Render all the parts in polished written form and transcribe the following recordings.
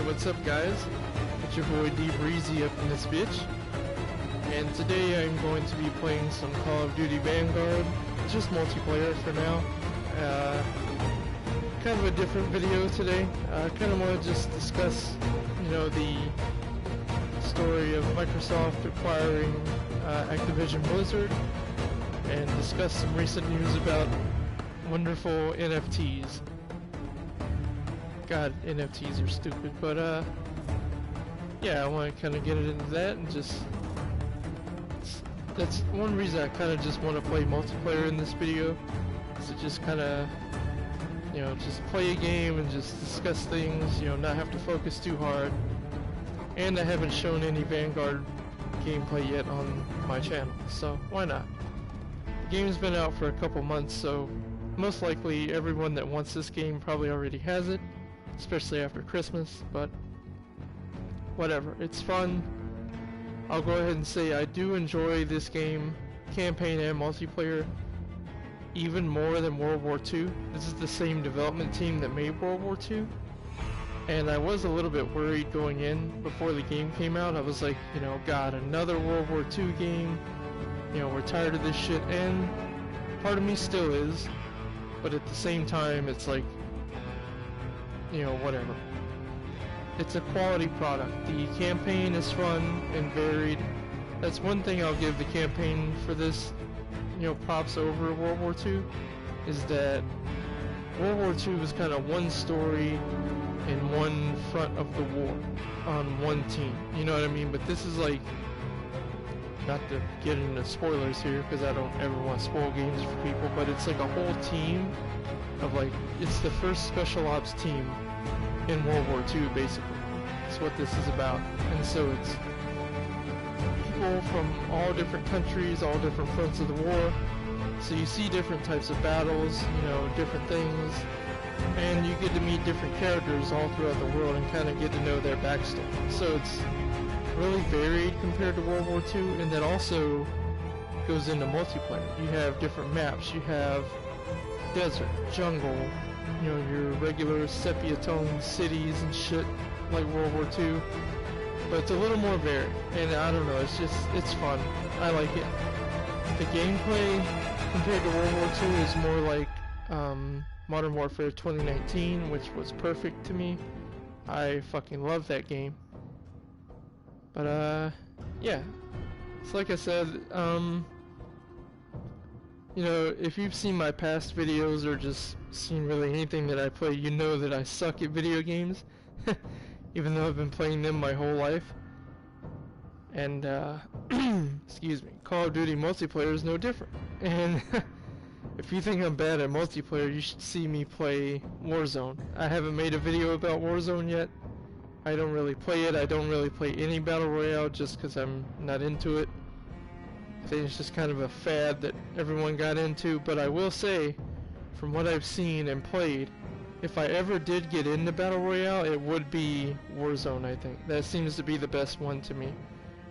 what's up guys? It's your boy D Breezy up in this bitch. And today I'm going to be playing some Call of Duty Vanguard. Just multiplayer for now. Kind of a different video today. I kind of want to just discuss, the story of Microsoft acquiring Activision Blizzard, and discuss some recent news about wonderful NFTs. God, NFTs are stupid, but yeah, I want to kind of get it into that, and just that's one reason I kind of just want to play multiplayer in this video, is to just kind of just play a game and just discuss things, not have to focus too hard. And I haven't shown any Vanguard gameplay yet on my channel, so why not? The game's been out for a couple months, so most likely everyone that wants this game probably already has it, especially after Christmas, but whatever, it's fun. I'll go ahead and say I do enjoy this game, campaign and multiplayer, even more than World War II. This is the same development team that made World War II, and I was a little bit worried going in before the game came out. I was like, God, another World War II game, we're tired of this shit, and part of me still is, but at the same time it's like, whatever. It's a quality product. The campaign is fun and varied. That's one thing I'll give the campaign for this, props over World War II, is that World War II was kind of one story in one front of the war on one team. You know what I mean? But this is like, not to get into spoilers here, because I don't ever want to spoil games for people, but it's like a whole team of like, it's the first special ops team in World War II, basically. That's what this is about. And so it's people from all different countries, all different fronts of the war. So you see different types of battles, different things, and you get to meet different characters all throughout the world and kind of get to know their backstory. So it's really varied compared to World War II, and that also goes into multiplayer. You have different maps. You have desert, jungle, your regular sepia-toned cities and shit like World War II, but it's a little more varied, and I don't know, it's fun. I like it. The gameplay compared to World War II is more like Modern Warfare 2019, which was perfect to me. I fucking love that game. But yeah, so like I said, if you've seen my past videos or just seen really anything that I play, you know that I suck at video games, even though I've been playing them my whole life. And excuse me, Call of Duty multiplayer is no different. And if you think I'm bad at multiplayer, you should see me play Warzone. I haven't made a video about Warzone yet. I don't really play it. I don't really play any Battle Royale just because I'm not into it. I think it's just kind of a fad that everyone got into, but I will say, from what I've seen and played, if I ever did get into Battle Royale, it would be Warzone, I think. That seems to be the best one to me.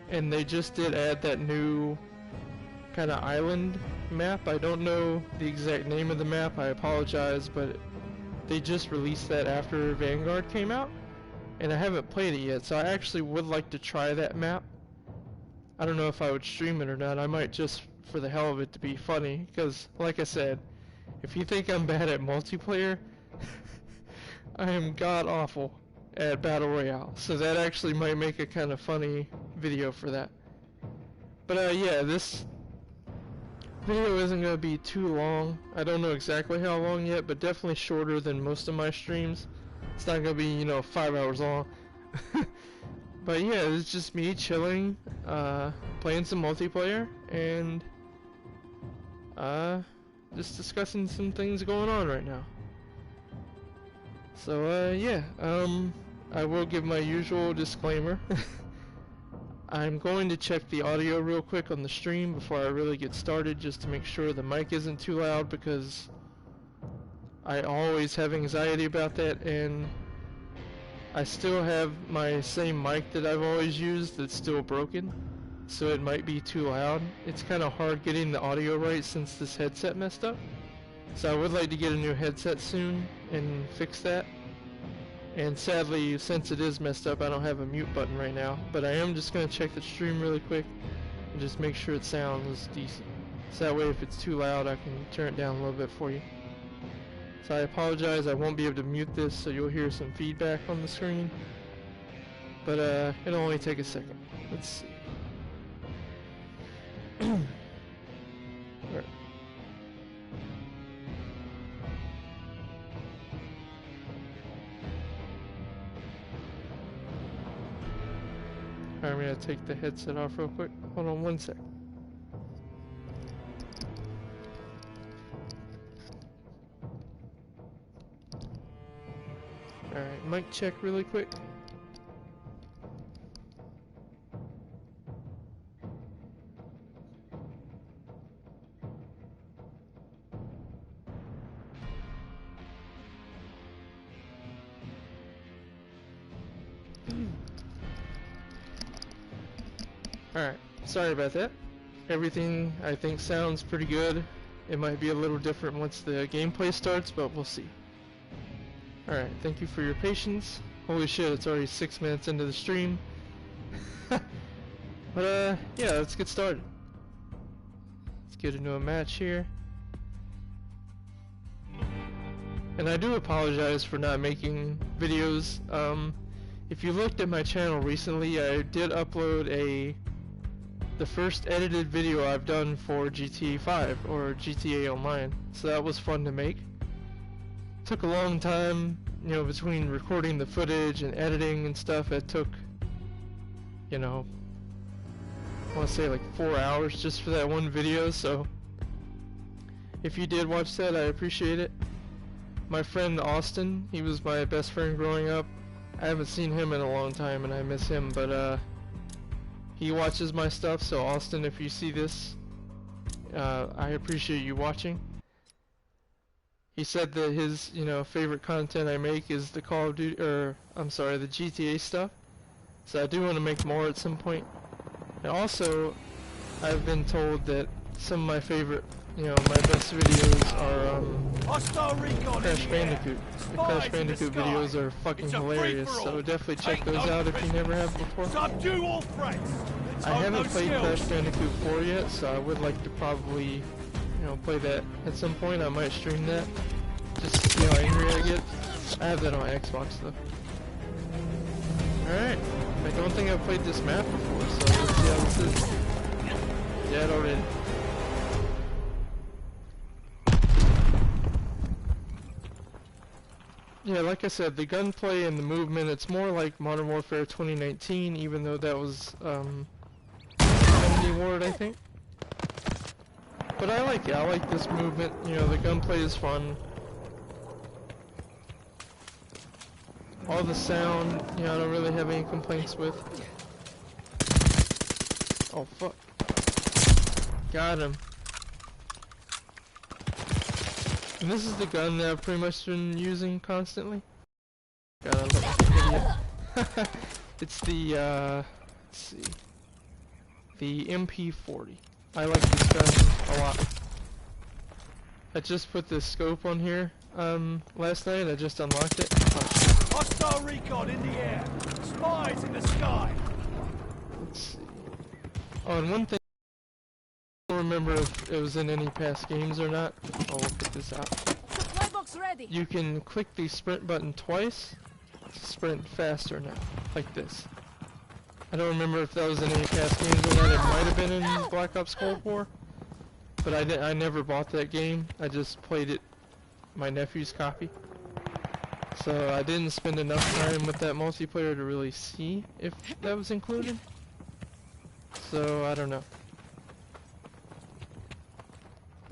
And they just did add that new kind of island map. I don't know the exact name of the map, I apologize, but they just released that after Vanguard came out, and I haven't played it yet, so I actually would like to try that map. I don't know if I would stream it or not. I might just for the hell of it to be funny, because like I said, if you think I'm bad at multiplayer, I am god awful at Battle Royale, so that actually might make a kind of funny video for that. But yeah, this video isn't going to be too long. I don't know exactly how long yet, but definitely shorter than most of my streams. It's not going to be, 5 hours long. But yeah, it's just me chilling, playing some multiplayer, and just discussing some things going on right now. So yeah, I will give my usual disclaimer. I'm going to check the audio real quick on the stream before I really get started, just to make sure the mic isn't too loud, because I always have anxiety about that, and I still have my same mic that I've always used that's still broken, so it might be too loud. It's kind of hard getting the audio right since this headset messed up. So I would like to get a new headset soon and fix that. And sadly, since it is messed up, I don't have a mute button right now. But I am just going to check the stream really quick and just make sure it sounds decent. So that way if it's too loud, I can turn it down a little bit for you. So I apologize, I won't be able to mute this, so you'll hear some feedback on the screen. But it'll only take a second. Let's see. Alright. I'm gonna take the headset off real quick. Hold on one sec. Alright, mic check really quick. Alright, sorry about that. Everything I think sounds pretty good. It might be a little different once the gameplay starts, but we'll see. Alright, thank you for your patience. Holy shit, it's already 6 minutes into the stream. But yeah, let's get started. Let's get into a match here. And I do apologize for not making videos. If you looked at my channel recently, I did upload the first edited video I've done for GTA 5 or GTA Online, so that was fun to make. Took a long time, you know, between recording the footage and editing and stuff. It took, you know, I want to say like 4 hours just for that one video, so if you did watch that, I appreciate it. My friend Austin, he was my best friend growing up. I haven't seen him in a long time and I miss him, but he watches my stuff, so Austin, if you see this, I appreciate you watching. He said that his, you know, favorite content I make is the Call of Duty, or I'm sorry, the GTA stuff. So I do want to make more at some point. And also, I've been told that some of my favorite, you know, my best videos are Crash Bandicoot. The Crash Bandicoot videos are fucking hilarious, so definitely check those out if you never have before. I haven't played Crash Bandicoot 4 yet, so I would like to probably, you know, play that at some point. I might stream that, just to see how angry I get. I have that on Xbox though. Alright, I don't think I've played this map before, so let's see how this is. Dead already. Yeah, like I said, the gunplay and the movement, it's more like Modern Warfare 2019, even though that was, Ward, I think. But I like it, I like this movement, you know, the gunplay is fun. All the sound, you know, I don't really have any complaints with. Oh, fuck. Got him. And this is the gun that I've pretty much been using constantly. Got a idiot. It's the, let's see. The MP40. I like this gun a lot. I just put this scope on here, last night. I just unlocked it. Oh, shit. Hostile recon in the air. Spies in the sky. Let's see. Oh, and one thing. I don't remember if it was in any past games or not. Oh, we'll put this out. Supply box ready. You can click the sprint button twice to sprint faster now, like this. I don't remember if that was in any past games or not. It might have been in Black Ops Cold War, but I never bought that game. I just played it, my nephew's copy. So I didn't spend enough time with that multiplayer to really see if that was included. So I don't know.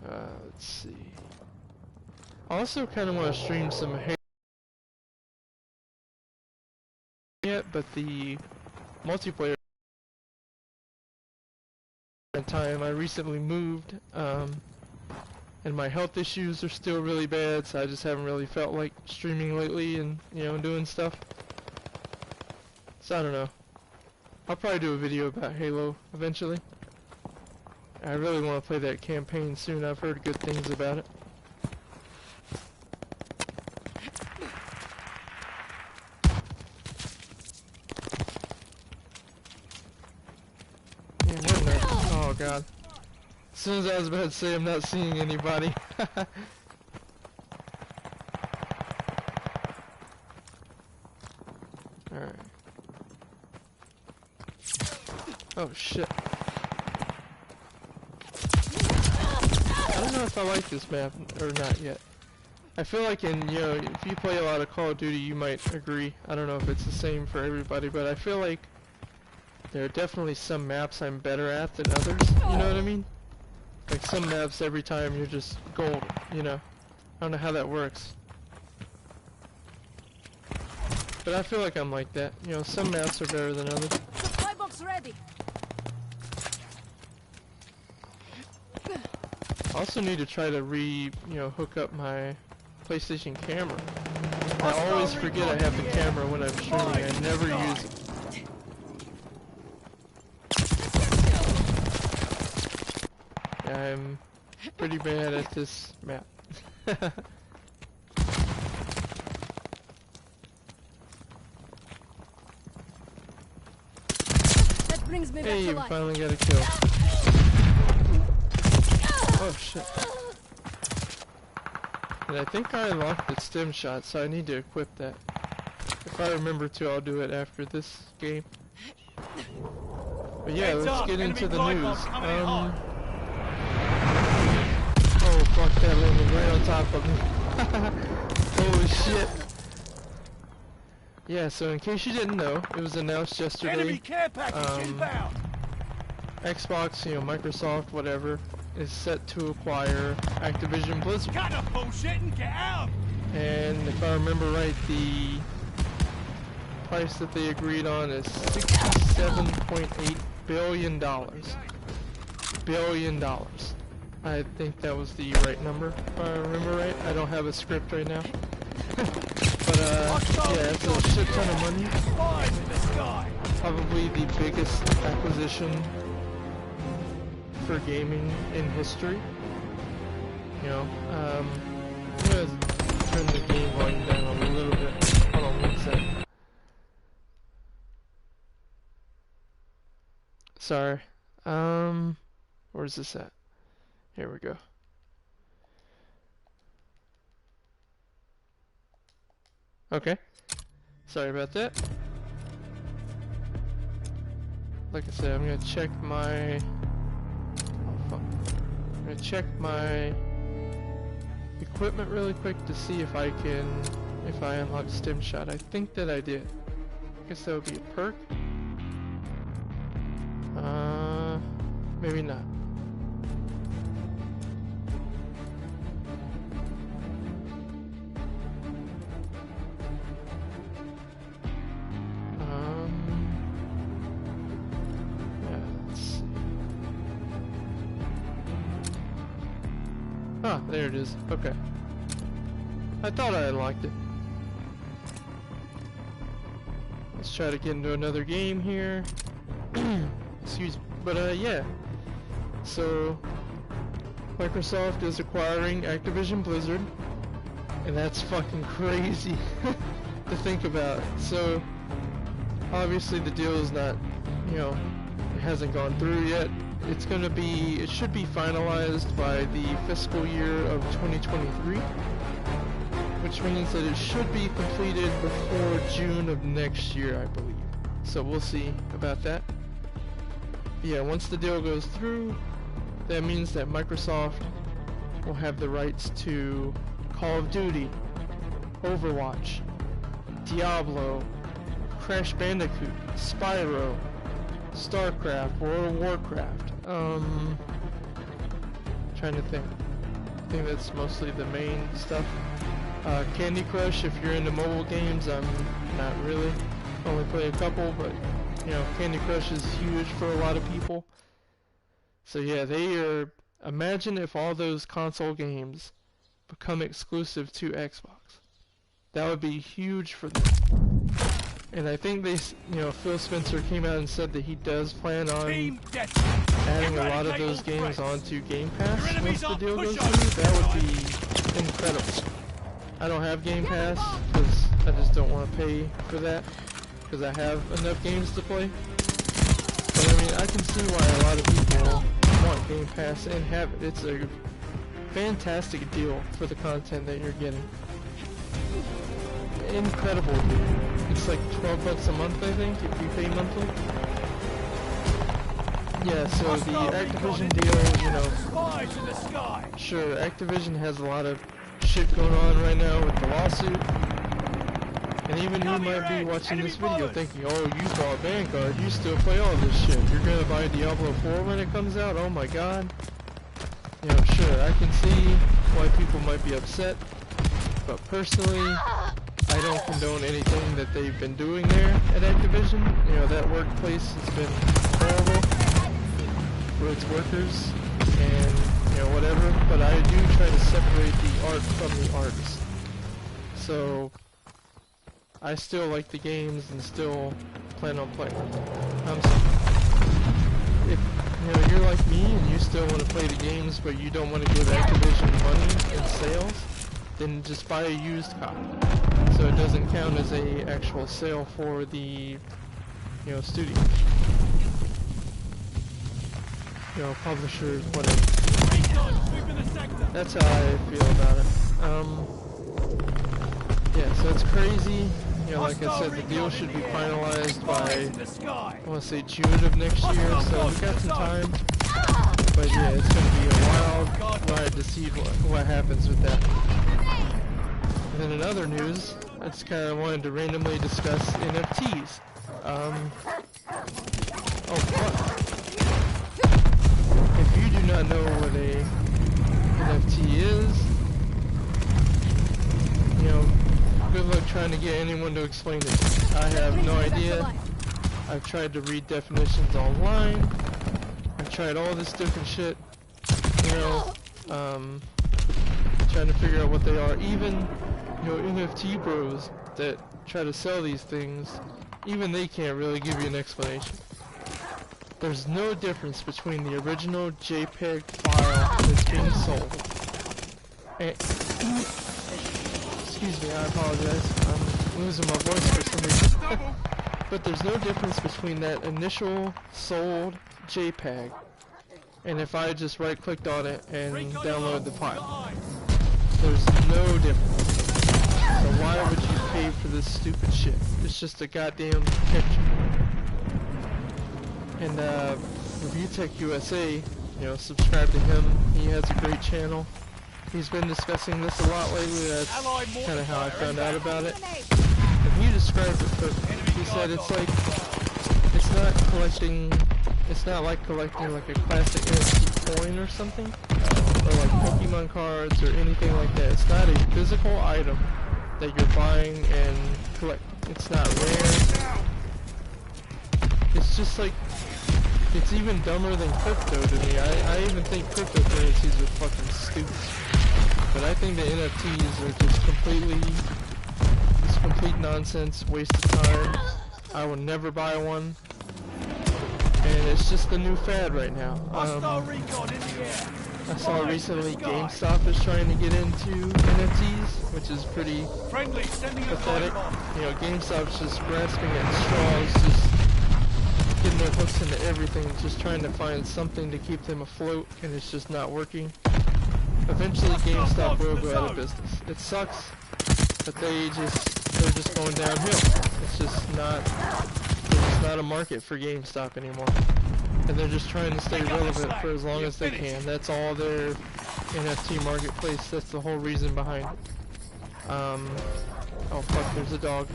Let's see. I also kind of want to stream some Halo yet, but the multiplayer time. I recently moved, and my health issues are still really bad, so I just haven't really felt like streaming lately and, you know, doing stuff. So I don't know. I'll probably do a video about Halo eventually. I really want to play that campaign soon. I've heard good things about it. god. As soon as I was about to say I'm not seeing anybody. Alright. Oh shit. I don't know if I like this map or not yet. I feel like if you play a lot of Call of Duty, you might agree. I don't know if it's the same for everybody, but I feel like there are definitely some maps I'm better at than others. You know what I mean? Like some maps, every time you're just gold, you know? I don't know how that works. But I feel like I'm like that. You know, some maps are better than others. Supply box ready. I also need to try to hook up my PlayStation camera. I always forget I have the camera when I'm streaming. I never use it. Yeah, I'm pretty bad at this map. That brings me back Hey, to you life. finally got a kill. Oh shit. And I think I unlocked the stim shot, so I need to equip that. If I remember to, I'll do it after this game. But yeah, let's get into the news. Oh fuck, that landed right on top of me. Holy shit. Yeah, so in case you didn't know, it was announced yesterday. Enemy care package inbound. Xbox, Microsoft, whatever, is set to acquire Activision Blizzard. Cut the bullshit and get out. And if I remember right, the price that they agreed on is $67.8 billion. $billion. I think that was the right number, if I remember right. I don't have a script right now. But yeah, it's a shit ton of money. Spies in the sky. Probably the biggest acquisition for gaming in history. I'm gonna turn the game volume down a little bit. Hold on one sec. Sorry. Where's this at? Here we go. Okay. Sorry about that. Like I said, I'm gonna check my... Oh fuck. I'm gonna check my equipment really quick to see if I unlock stim shot. I think that I did. I guess that would be a perk. Maybe not. Yeah, let's see. Ah, there it is. Okay. I thought I unlocked it. Let's try to get into another game here. Excuse me. But yeah. So Microsoft is acquiring Activision Blizzard, and that's fucking crazy to think about. So obviously the deal is not, it hasn't gone through yet. It should be finalized by the fiscal year of 2023, which means that it should be completed before June of next year, I believe. So we'll see about that. Yeah, once the deal goes through, that means that Microsoft will have the rights to Call of Duty, Overwatch, Diablo, Crash Bandicoot, Spyro, StarCraft, World of Warcraft. Trying to think. I think that's mostly the main stuff. Candy Crush, if you're into mobile games, I'm not really. Only play a couple, but Candy Crush is huge for a lot of people. So yeah, imagine if all those console games become exclusive to Xbox. That would be huge for them. And I think Phil Spencer came out and said that he does plan on adding a lot of those games onto Game Pass once the deal goes through. That would be incredible. I don't have Game Pass because I just don't want to pay for that, because I have enough games to play. But I mean, I can see why a lot of people want Game Pass and have it. It's a fantastic deal for the content that you're getting. Incredible deal. It's like 12 bucks a month, I think, if you pay monthly. Yeah, so the Activision deal, you know, Spies in the sky. sure, Activision has a lot of shit going on right now with the lawsuit. And even you might be watching this video thinking, oh, you bought Vanguard, you still play all this shit. You're gonna buy Diablo 4 when it comes out? Oh my god. You know, sure, I can see why people might be upset. But personally, I don't condone anything that they've been doing there at Activision. You know, that workplace has been horrible for its workers and, you know, whatever. But I do try to separate the art from the artist. So I still like the games and still plan on playing them. So if you know you're like me and you still want to play the games but you don't want to give Activision money in sales, then just buy a used copy. So it doesn't count as a actual sale for the, you know, studio. You know, publishers, whatever. That's how I feel about it. Yeah, so it's crazy. You know, like I said, the deal should be finalized by, I want to say June of next year, so we got some time. But yeah, it's going to be a wild ride to see what happens with that. And then in other news, I just kind of wanted to randomly discuss NFTs. Oh fuck. If you do not know what a NFT is, you know, good luck trying to get anyone to explain it. I have no idea. I've tried to read definitions online. I've tried all this different shit, you know, trying to figure out what they are. Even, you know, NFT bros that try to sell these things, even they can't really give you an explanation. There's no difference between the original JPEG file that's being sold and excuse me, I apologize. I'm losing my voice for some reason. But there's no difference between that initial sold JPEG and if I just right-clicked on it and download the file. There's no difference. So why would you pay for this stupid shit? It's just a goddamn picture. And Review Tech USA, you know, subscribe to him. He has a great channel. He's been discussing this a lot lately. That's kind of how I found out about it. And he described it perfectly. He said it's like, it's not like collecting like a classic NFT coin or something, or like Pokemon cards or anything like that. It's not a physical item that you're buying and collecting. It's not rare. It's just like, it's even dumber than crypto to me. I even think cryptocurrencies are fucking stupid. But I think the NFTs are just complete nonsense, waste of time. I will never buy one. And it's just the new fad right now. I saw recently GameStop is trying to get into NFTs, which is pretty pathetic. You know, GameStop's just grasping at straws, just getting their hooks into everything, just trying to find something to keep them afloat, and it's just not working. Eventually GameStop will go out of business. It sucks, but they're just going downhill. It's just not, there's just not a market for GameStop anymore. And they're just trying to stay relevant for as long as they can. That's all their NFT marketplace, that's the whole reason behind it. Oh fuck, there's a dog.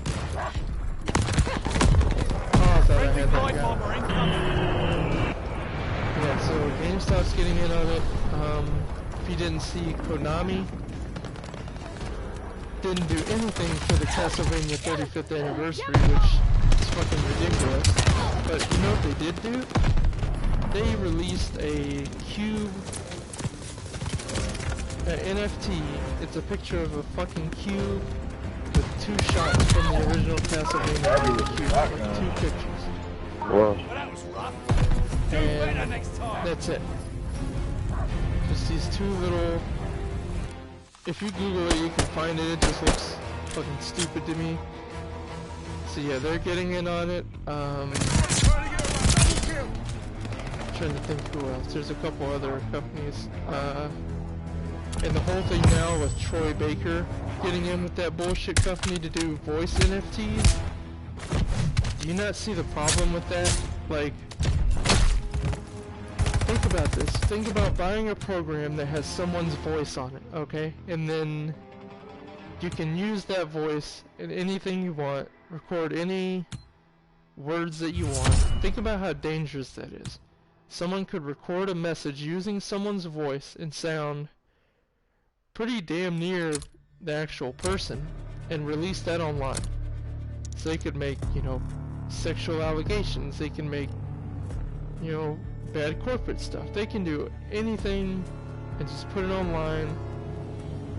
Oh, I thought I had that guy. Yeah, so GameStop's getting in on it. If you didn't see, Konami didn't do anything for the Castlevania 35th anniversary, which is fucking ridiculous. But you know what they did do? They released a cube, an NFT. It's a picture of a fucking cube with two shots from the original Castlevania cube, like two pictures. Wow. And that's it. Just these two little, if you Google it you can find it, it just looks fucking stupid to me. So yeah, they're getting in on it. trying to think who else. There's a couple other companies. And the whole thing now with Troy Baker getting in with that bullshit company to do voice NFTs. Do you not see the problem with that? Like, think about this. Think about buying a program that has someone's voice on it, okay? And then you can use that voice in anything you want, record any words that you want. Think about how dangerous that is. Someone could record a message using someone's voice and sound pretty damn near the actual person and release that online. So they could make, you know, sexual allegations, they can make, you know, bad corporate stuff. They can do anything and just put it online.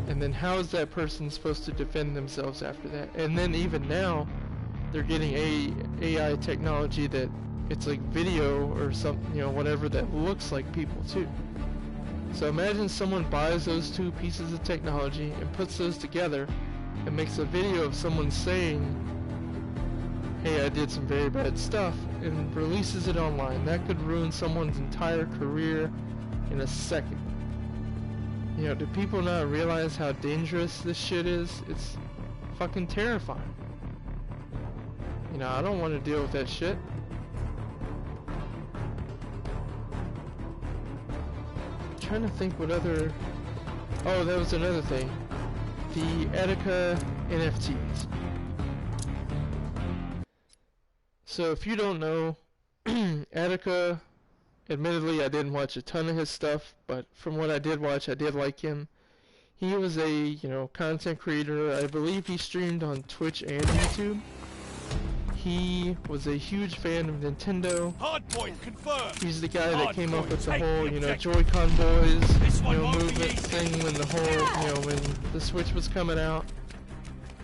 And then how is that person supposed to defend themselves after that? And then even now, they're getting AI technology that it's like video or something, you know, whatever that looks like people too. So imagine someone buys those two pieces of technology and puts those together and makes a video of someone saying, hey, I did some very bad stuff, and releases it online. That could ruin someone's entire career in a second. You know, do people not realize how dangerous this shit is? It's fucking terrifying. You know, I don't want to deal with that shit. I'm trying to think what other... Oh, that was another thing. The Etika NFTs. So if you don't know, Etika, admittedly I didn't watch a ton of his stuff, but from what I did watch, I did like him. He was a, you know, content creator. I believe he streamed on Twitch and YouTube. He was a huge fan of Nintendo. Hardpoint confirmed. He's the guy that came up with the whole, you know, Joy-Con boys, you know, movement thing when the whole, you know, when the Switch was coming out.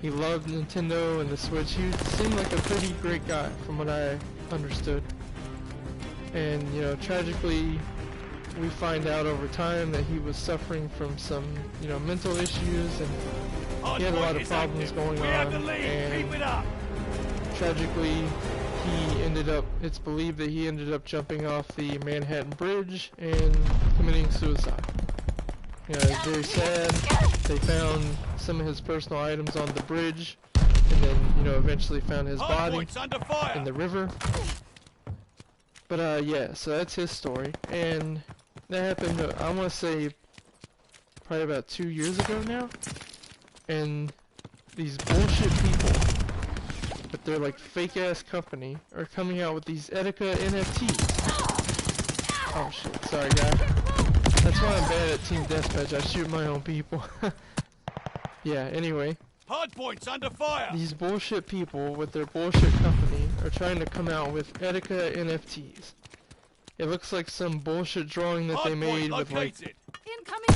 He loved Nintendo and the Switch. He seemed like a pretty great guy from what I understood. And, you know, tragically, we find out over time that he was suffering from some, you know, mental issues, and he had a lot of problems going on. And tragically, he ended up, it's believed that he ended up jumping off the Manhattan Bridge and committing suicide. You know, it's very sad. They found some of his personal items on the bridge, and then, you know, eventually found his body in the river. But, yeah, so that's his story. And that happened, I want to say, probably about 2 years ago now. And these bullshit people, but they're like fake-ass company, are coming out with these Etika NFTs. Oh shit, sorry guys. That's why I'm bad at team deathmatch, I shoot my own people. Yeah, anyway. Hardpoint's under fire! These bullshit people with their bullshit company are trying to come out with Etika NFTs. It looks like some bullshit drawing that they made with like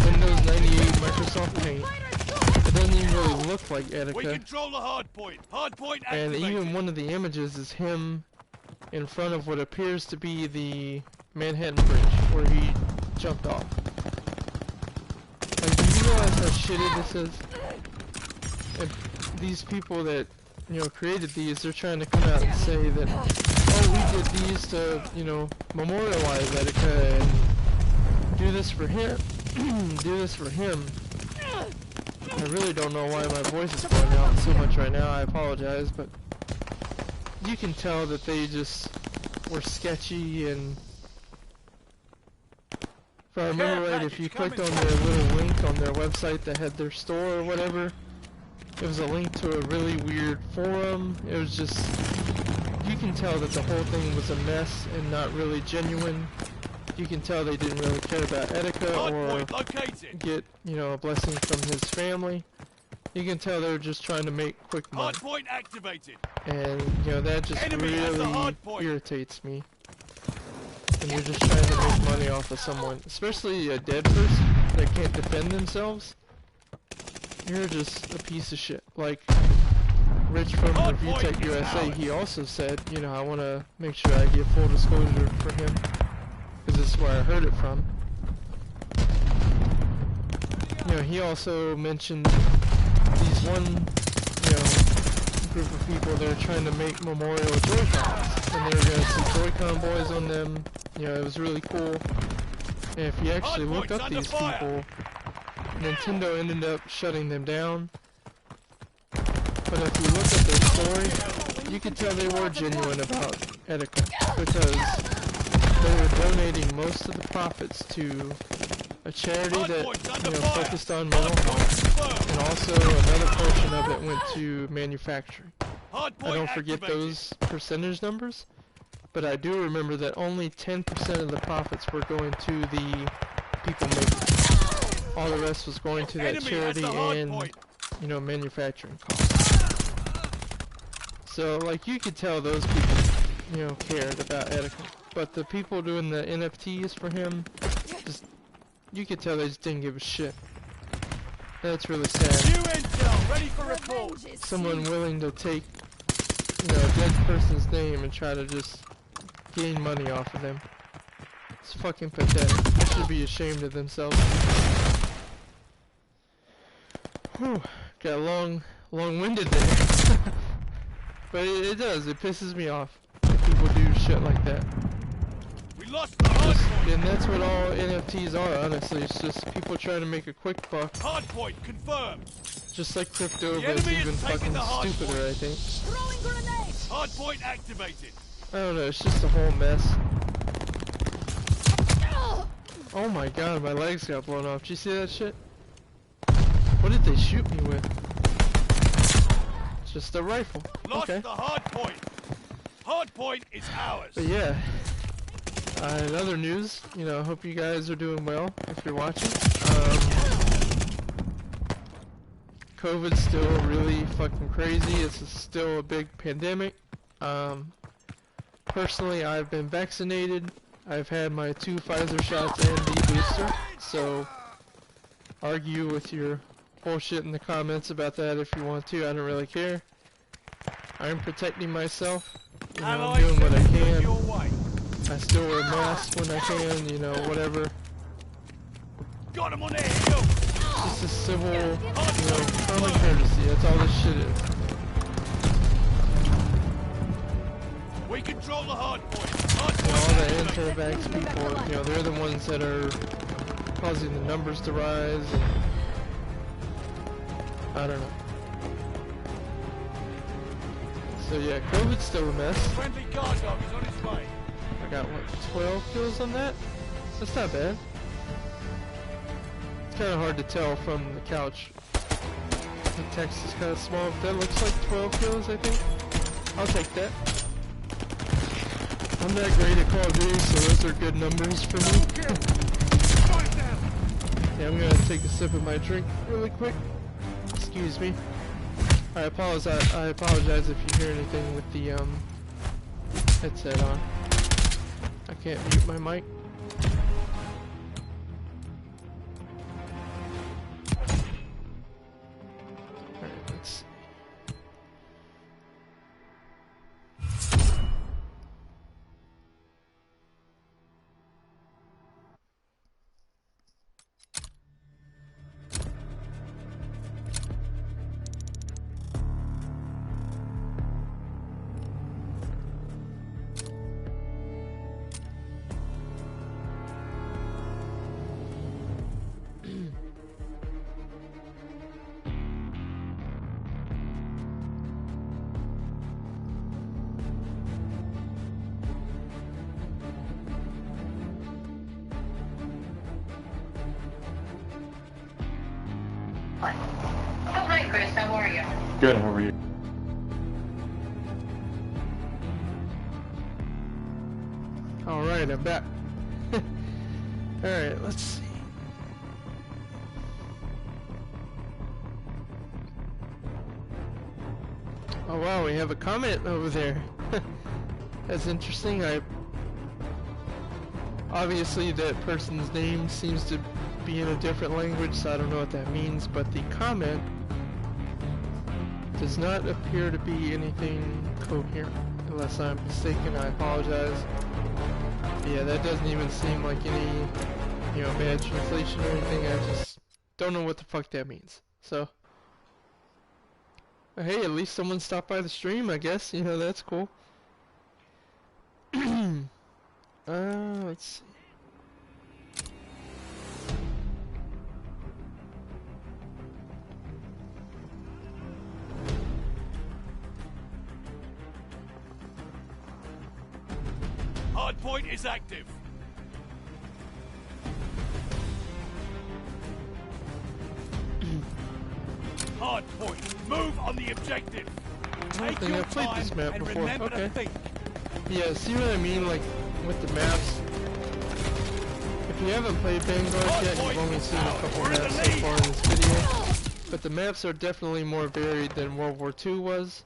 Windows 98 Microsoft Paint. It doesn't even really look like Etika. We control the hardpoint. Hardpoint and activated. Even one of the images is him in front of what appears to be the Manhattan Bridge where he jumped off. Like, do you realize how shitty this is? And these people that, you know, created these, they're trying to come out and say that, oh, we did these to, you know, memorialize Etika and do this for him. Do this for him. I really don't know why my voice is going out so much right now, I apologize, but you can tell that they just were sketchy. And if I remember right, if you clicked on their little link on their website that had their store or whatever, it was a link to a really weird forum. It was just, you can tell that the whole thing was a mess and not really genuine. You can tell they didn't really care about Etika or get, you know, a blessing from his family. You can tell they were just trying to make quick money. Hardpoint activated. And, you know, that just really irritates me. And you're just trying to make money off of someone, especially a dead person that can't defend themselves. You're just a piece of shit. Like Rich from Review Tech USA, he also said, you know, I want to make sure I give full disclosure for him, because this is where I heard it from. You know, he also mentioned these one, you know, group of people that are trying to make memorial Joy-Cons, and they were going to see Joy-Con boys on them. You know, it was really cool. And if you actually look up these people, Nintendo ended up shutting them down. But if you look at their story, you can tell they were genuine about etiquette, because they were donating most of the profits to a charity that, you know, focused on mental health, and also another portion of it went to manufacturing. I don't forget those percentage numbers, but I do remember that only 10% of the profits were going to the people making it. All the rest was going to that charity and, you know, manufacturing costs. So, like, you could tell those people, you know, cared about etiquette. But the people doing the NFTs for him, just, you could tell they just didn't give a shit. That's really sad. New intel, ready for report. Someone willing to take, you know, a dead person's name and try to just gain money off of them. It's fucking pathetic. They should be ashamed of themselves. Whew, got a long-winded there. But it does, it pisses me off when people do shit like that. We lost the hard point. And that's what all NFTs are, honestly. It's just people trying to make a quick buck. Hard point confirmed. Just like crypto, The but it's enemy even is taking fucking the hard stupider, point. I think. Throwing grenades! Hard point activated. I don't know, it's just a whole mess. Oh my god, my legs got blown off. Did you see that shit? What did they shoot me with? It's just a rifle. Lost Okay. the hard point. Hard point is ours. But yeah. In other news, you know, I hope you guys are doing well if you're watching. COVID's still really fucking crazy. It's still a big pandemic. Personally, I've been vaccinated. I've had my 2 Pfizer shots and the booster. So, argue with your bullshit in the comments about that if you want to. I don't really care. I'm protecting myself. You know, I'm doing what I can. I still wear masks when I can, you know, whatever. Got him on their heel. Just a civil, you know, common courtesy. That's all this shit is. We control the hard point. Hard And point all the activated. anti-vax people, you know, they're the ones that are causing the numbers to rise. And I don't know. So yeah, COVID's still a mess. Friendly guard dog is on his way. I got, what, 12 kills on that? That's not bad. It's kind of hard to tell from the couch. The text is kind of small, but that looks like 12 kills, I think. I'll take that. I'm not great at Call of Duty, so those are good numbers for me. Yeah, I'm gonna take a sip of my drink really quick. Excuse me. I apologize if you hear anything with the headset on. I can't mute my mic. Alright, let's see. Oh, hi, Chris. How are you? Good, how are you? Alright, I'm back. Alright, let's see. Oh wow, we have a comment over there. That's interesting. Obviously that person's name seems to be in a different language, so I don't know what that means, but the comment does not appear to be anything coherent. Unless I'm mistaken, I apologize. But yeah, that doesn't even seem like any, you know, bad translation or anything. I just don't know what the fuck that means. So, Hey, at least someone stopped by the stream, I guess. You know, that's cool. Let's see. Hardpoint is active. Hardpoint, move on the objective. Take think your I've played time this map and before. remember Okay. to think. Yeah, see what I mean? Like, with the maps. If you haven't played Vanguard yet, you've only seen a couple maps so far in this video. But the maps are definitely more varied than World War II was.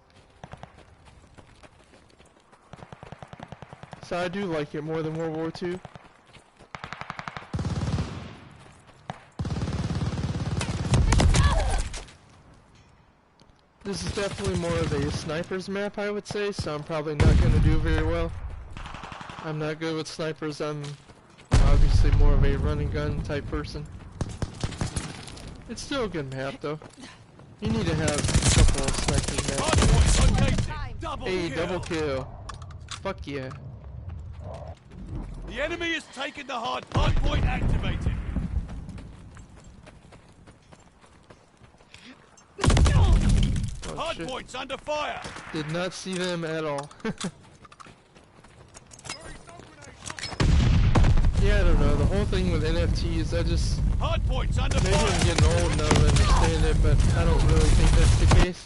So I do like it more than World War II. This is definitely more of a sniper's map, I would say, so I'm probably not going to do very well. I'm not good with snipers. I'm obviously more of a run and gun type person. It's still a good map though. You need to have a couple of snipers maps. Hardpoint located. Double Hey, kill. double kill. Fuck yeah. The enemy has taken the hardpoint activated. Oh shit. Hardpoint's under fire. Did not see them at all. Yeah, I don't know. The whole thing with NFTs, I just... Hardpoint's under Maybe I'm fire. getting old now to understand it, but I don't really think that's the case.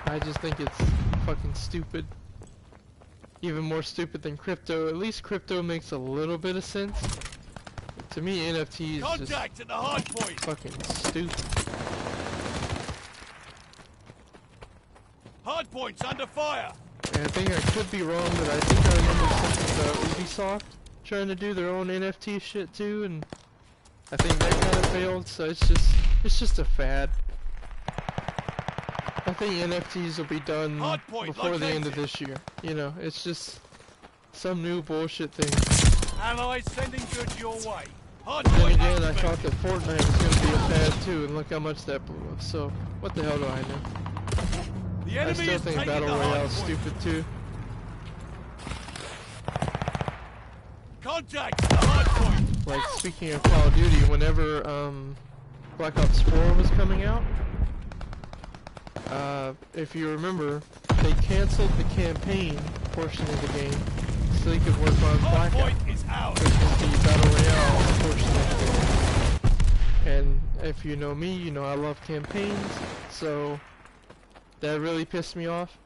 I just think it's fucking stupid. Even more stupid than crypto. At least crypto makes a little bit of sense. To me, NFTs just Contact at the hardpoint. fucking stupid. Hardpoint's under fire. And I think I could be wrong, but I think I remember something about Ubisoft trying to do their own NFT shit too, and I think that kind of failed. So it's just a fad. I think NFTs will be done Hardpoint before the end of located. this year. You know, it's just some new bullshit thing. Allies sending goods your way. Then Hardpoint again, I activated. thought that Fortnite was gonna be a fad too, and look how much that blew up. So what the hell do I know? The I enemy still is think taking Battle the Royale's hardpoint. stupid too. Contact at the hardpoint. Like, speaking of Call of Duty, whenever Black Ops 4 was coming out, if you remember, they canceled the campaign portion of the game so they could work on Blackout, Hardpoint is out. which is the Battle Royale portion of the game. And if you know me, you know I love campaigns, so that really pissed me off.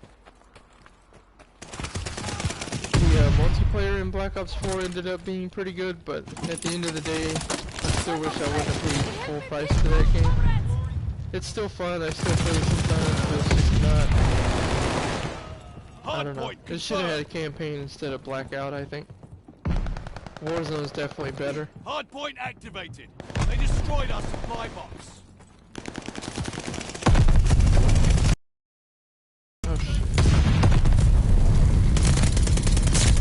The multiplayer in Black Ops 4 ended up being pretty good, but at the end of the day, I still wish I would have paid full price for that game. It's still fun, I still play it sometimes, but it's just not... I don't know. Hardpoint It should have had a confirmed. campaign instead of Blackout, I think. Warzone is definitely better. Hardpoint activated. They destroyed our supply box. Oh shit.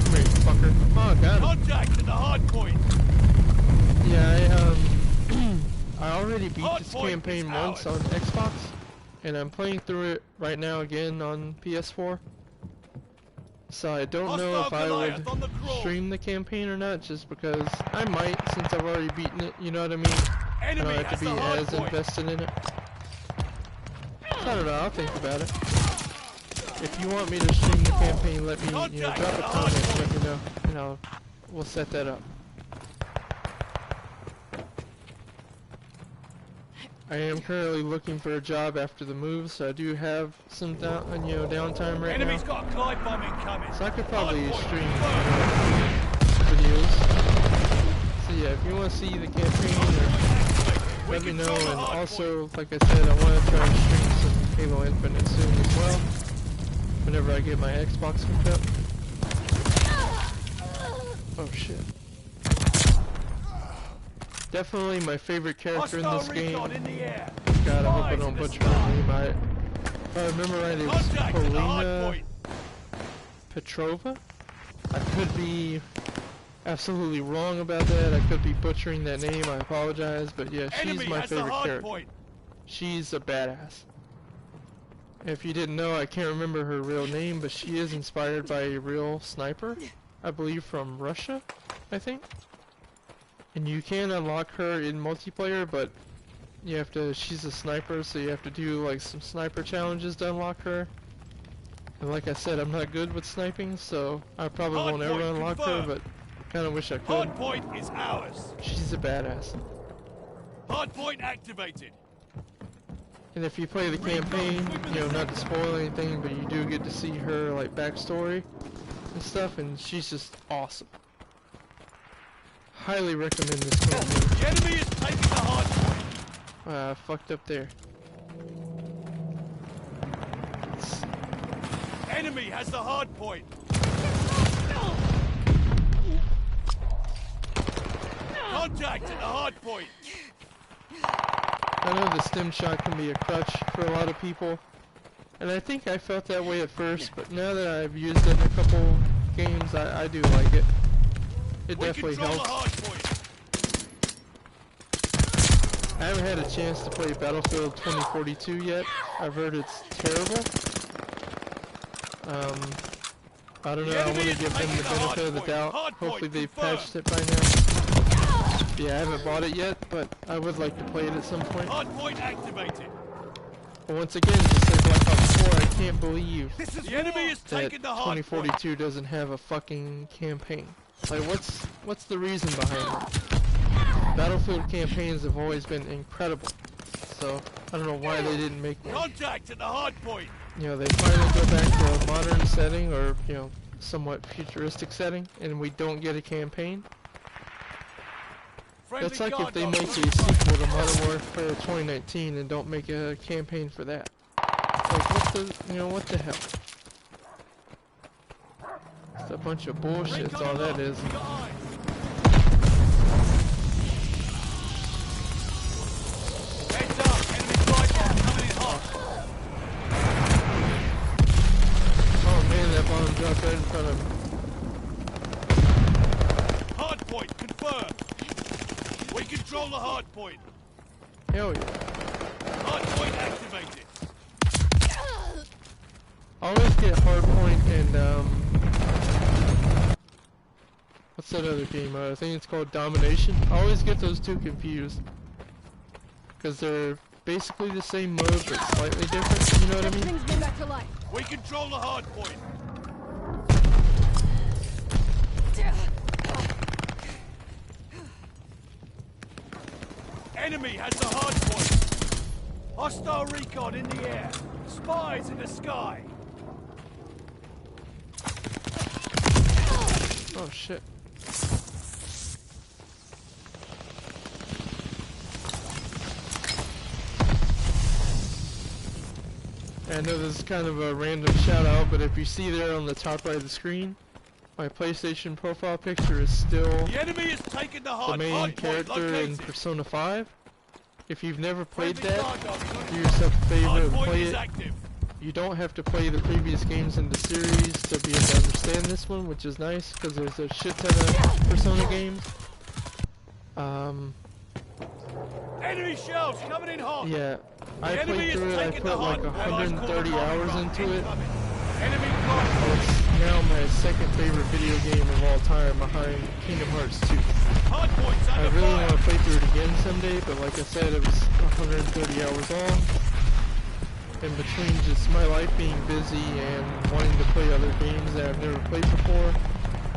Come here, you fucker. Oh, got him. Contact at the hardpoint. Yeah, I already beat this Hardpoint campaign is once on ours. Xbox, and I'm playing through it right now again on PS4. So I don't know if Hostile I Goliath would on the crawl. stream the campaign or not, just because I might, since I've already beaten it, you know what I mean? I Enemy don't have has to the be as hardpoint. invested in it. So I don't know, I'll think about it. If you want me to stream the campaign, let me, you know, Contact drop a the comment, hardpoint. let me know, and we'll set that up. I am currently looking for a job after the move, so I do have some downtime right Enemy's now. got a Clyde bomb incoming. So I could probably Hardpoint stream confirmed. videos. So yeah, if you want to see the campaign, or let me know. And also, like I said, I want to try and stream some Halo Infinite soon as well, whenever I get my Xbox hooked up. Oh shit. Definitely my favorite character in this Hostile game. recon in the air. God, I hope I Spies don't in the butcher her sky. name. If I remember right, it was Contact at the Polina hardpoint. Petrova. I could be absolutely wrong about that. I could be butchering that name. I apologize, but yeah, she's Enemy my has the favorite hard character. point. She's a badass. If you didn't know, I can't remember her real name, but she is inspired by a real sniper, I believe from Russia, I think. And you can unlock her in multiplayer, but you have to, she's a sniper, so you have to do like some sniper challenges to unlock her. And like I said, I'm not good with sniping, so I probably won't ever unlock her, but kinda wish I could. Hardpoint is ours. She's a badass. Hardpoint activated. And if you play the campaign, you know, not to spoil anything, but you do get to see her like backstory and stuff, and she's just awesome. Highly recommend this campaign. The enemy is taking the hardpoint. Fucked up there. Enemy has the hardpoint. Contact at the hardpoint. I know the stim shot can be a crutch for a lot of people, and I think I felt that way at first, but now that I've used it in a couple games, I do like it. It definitely helps. I haven't had a chance to play Battlefield 2042 yet. I've heard it's terrible. I don't know, I want to give them the benefit of the doubt. Hopefully they've patched it by now. Yeah, I haven't bought it yet, but I would like to play it at some point. Hardpoint activated. But once again, just like Black Ops 4, I can't believe The enemy is that taking the hardpoint. 2042 doesn't have a fucking campaign. Like, what's the reason behind it? Battlefield campaigns have always been incredible, so I don't know why they didn't make one. Contact at the hardpoint. You know, they finally go back to a modern setting, or, you know, somewhat futuristic setting, and we don't get a campaign. That's like if they make a sequel to Modern Warfare 2019 and don't make a campaign for that. Like, what the, you know, what the hell? It's a bunch of bullshit, that's all that is. Heads up, enemy flight bomb coming in hot. Oh man, that bomb dropped right in front of me. Hardpoint confirmed. We control the hardpoint. Hell yeah. Hardpoint activated. I always get Hardpoint and, what's that other game? I think it's called Domination. I always get those two confused. Because they're basically the same mode, but slightly different, you know what I mean? Brings me back to life. We control the hardpoint. Enemy has the hardpoint. Hostile recon in the air. Spies in the sky. Oh shit. I know this is kind of a random shout out, but if you see there on the top right of the screen, my PlayStation profile picture is still The enemy is taking the main hardpoint character in located. Persona 5. If you've never played Friendly that, guard dog do yourself a favor and Hardpoint play is it. active. You don't have to play the previous games in the series to be able to understand this one, which is nice, because there's a shit ton of Persona games. Enemy shells coming in hot. Yeah, I The enemy played is through it, I taking the put like hardpoint. 130 hours into it. Enemy cross. It's now my second favorite video game of all time, behind Kingdom Hearts 2. Hardpoint's I under really fire. want to play through it again someday, but like I said, it was 130 hours long. In between just my life being busy and wanting to play other games that I've never played before,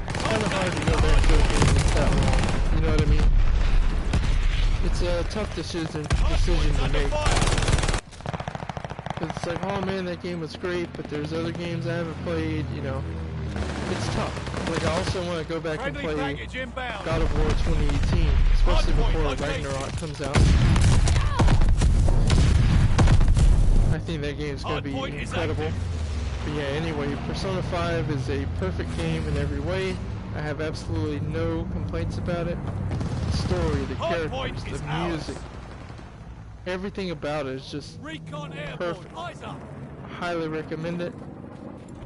it's kind of hard to go back to a game that's that long. You know what I mean? It's a tough decision to make. Cause it's like, oh man, that game was great, but there's other games I haven't played. You know, it's tough. Like I also want to go back and Friendly play package inbound. God of War 2018, especially Hardpoint before located. Ragnarok comes out. I think that game's gonna be Hardpoint is incredible. active. But yeah, anyway, Persona 5 is a perfect game in every way. I have absolutely no complaints about it. The story, the Hardpoint characters, is the ours. music, everything about it is just Recon airborne. perfect. Eyes up. Highly recommend it.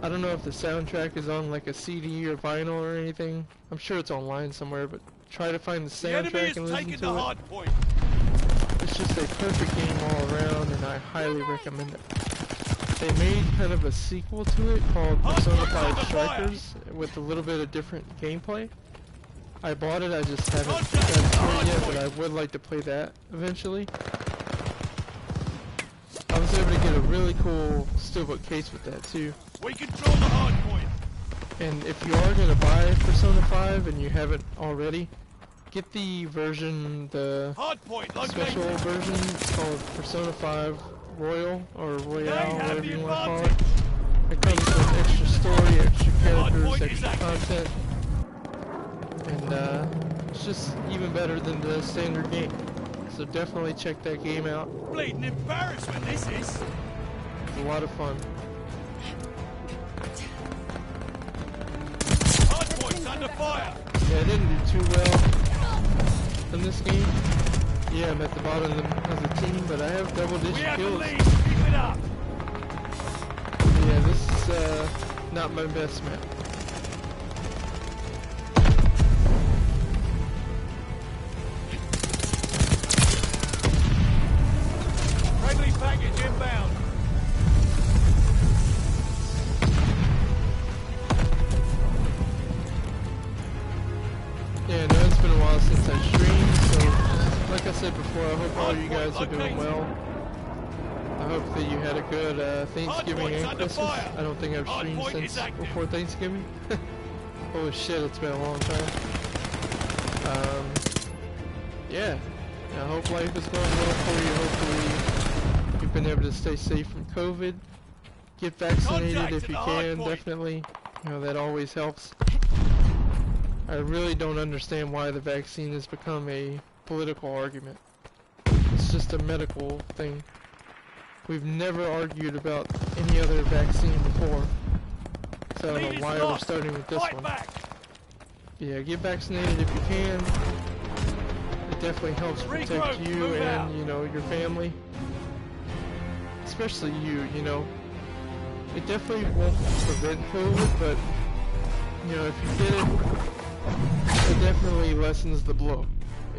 I don't know if the soundtrack is on like a CD or vinyl or anything. I'm sure it's online somewhere, but try to find the The enemy soundtrack is and listen taking to the it. hardpoint. It's just a perfect game all around, and I highly recommend it. they made kind of a sequel to it called Persona 5 under Strikers with a little bit of different gameplay. I bought it, I just haven't got to it yet, but I would like to play that eventually. I was able to get a really cool steelbook case with that too. We control the hard point. And if you are going to buy Persona 5 and you haven't already, get the version, the Hard point special located. version. It's called Persona 5 Royal or Royale, They have whatever the you want to call it. advantage. It comes with extra story, extra Hard characters, point is extra active. content, and it's just even better than the standard game. So definitely check that game out. Bleeding embarrassment, this is. It's a lot of fun. Hard point's under fire. Yeah, I didn't do too well in this game. Yeah, I'm at the bottom of the team, but I have We double-digit have the kills. lead. Keep it up. Yeah, this is not my best map. Friendly package inbound. Yeah, I know it's been a while since I streamed, so like I said before, I hope all you guys are doing well. I hope that you had a good Thanksgiving and Christmas. I don't think I've streamed since before Thanksgiving. Holy shit, it's been a long time. Yeah, I hope life is going well for you. Hopefully you've been able to stay safe from COVID. Get vaccinated if you can, definitely. You know, that always helps. I really don't understand why the vaccine has become a political argument. It's just a medical thing. We've never argued about any other vaccine before. So I don't know why we're starting with this one. Yeah, get vaccinated if you can. It definitely helps protect you and, you know, your family. Especially you know. It definitely won't prevent COVID, but, you know, if you get it, it definitely lessens the blow.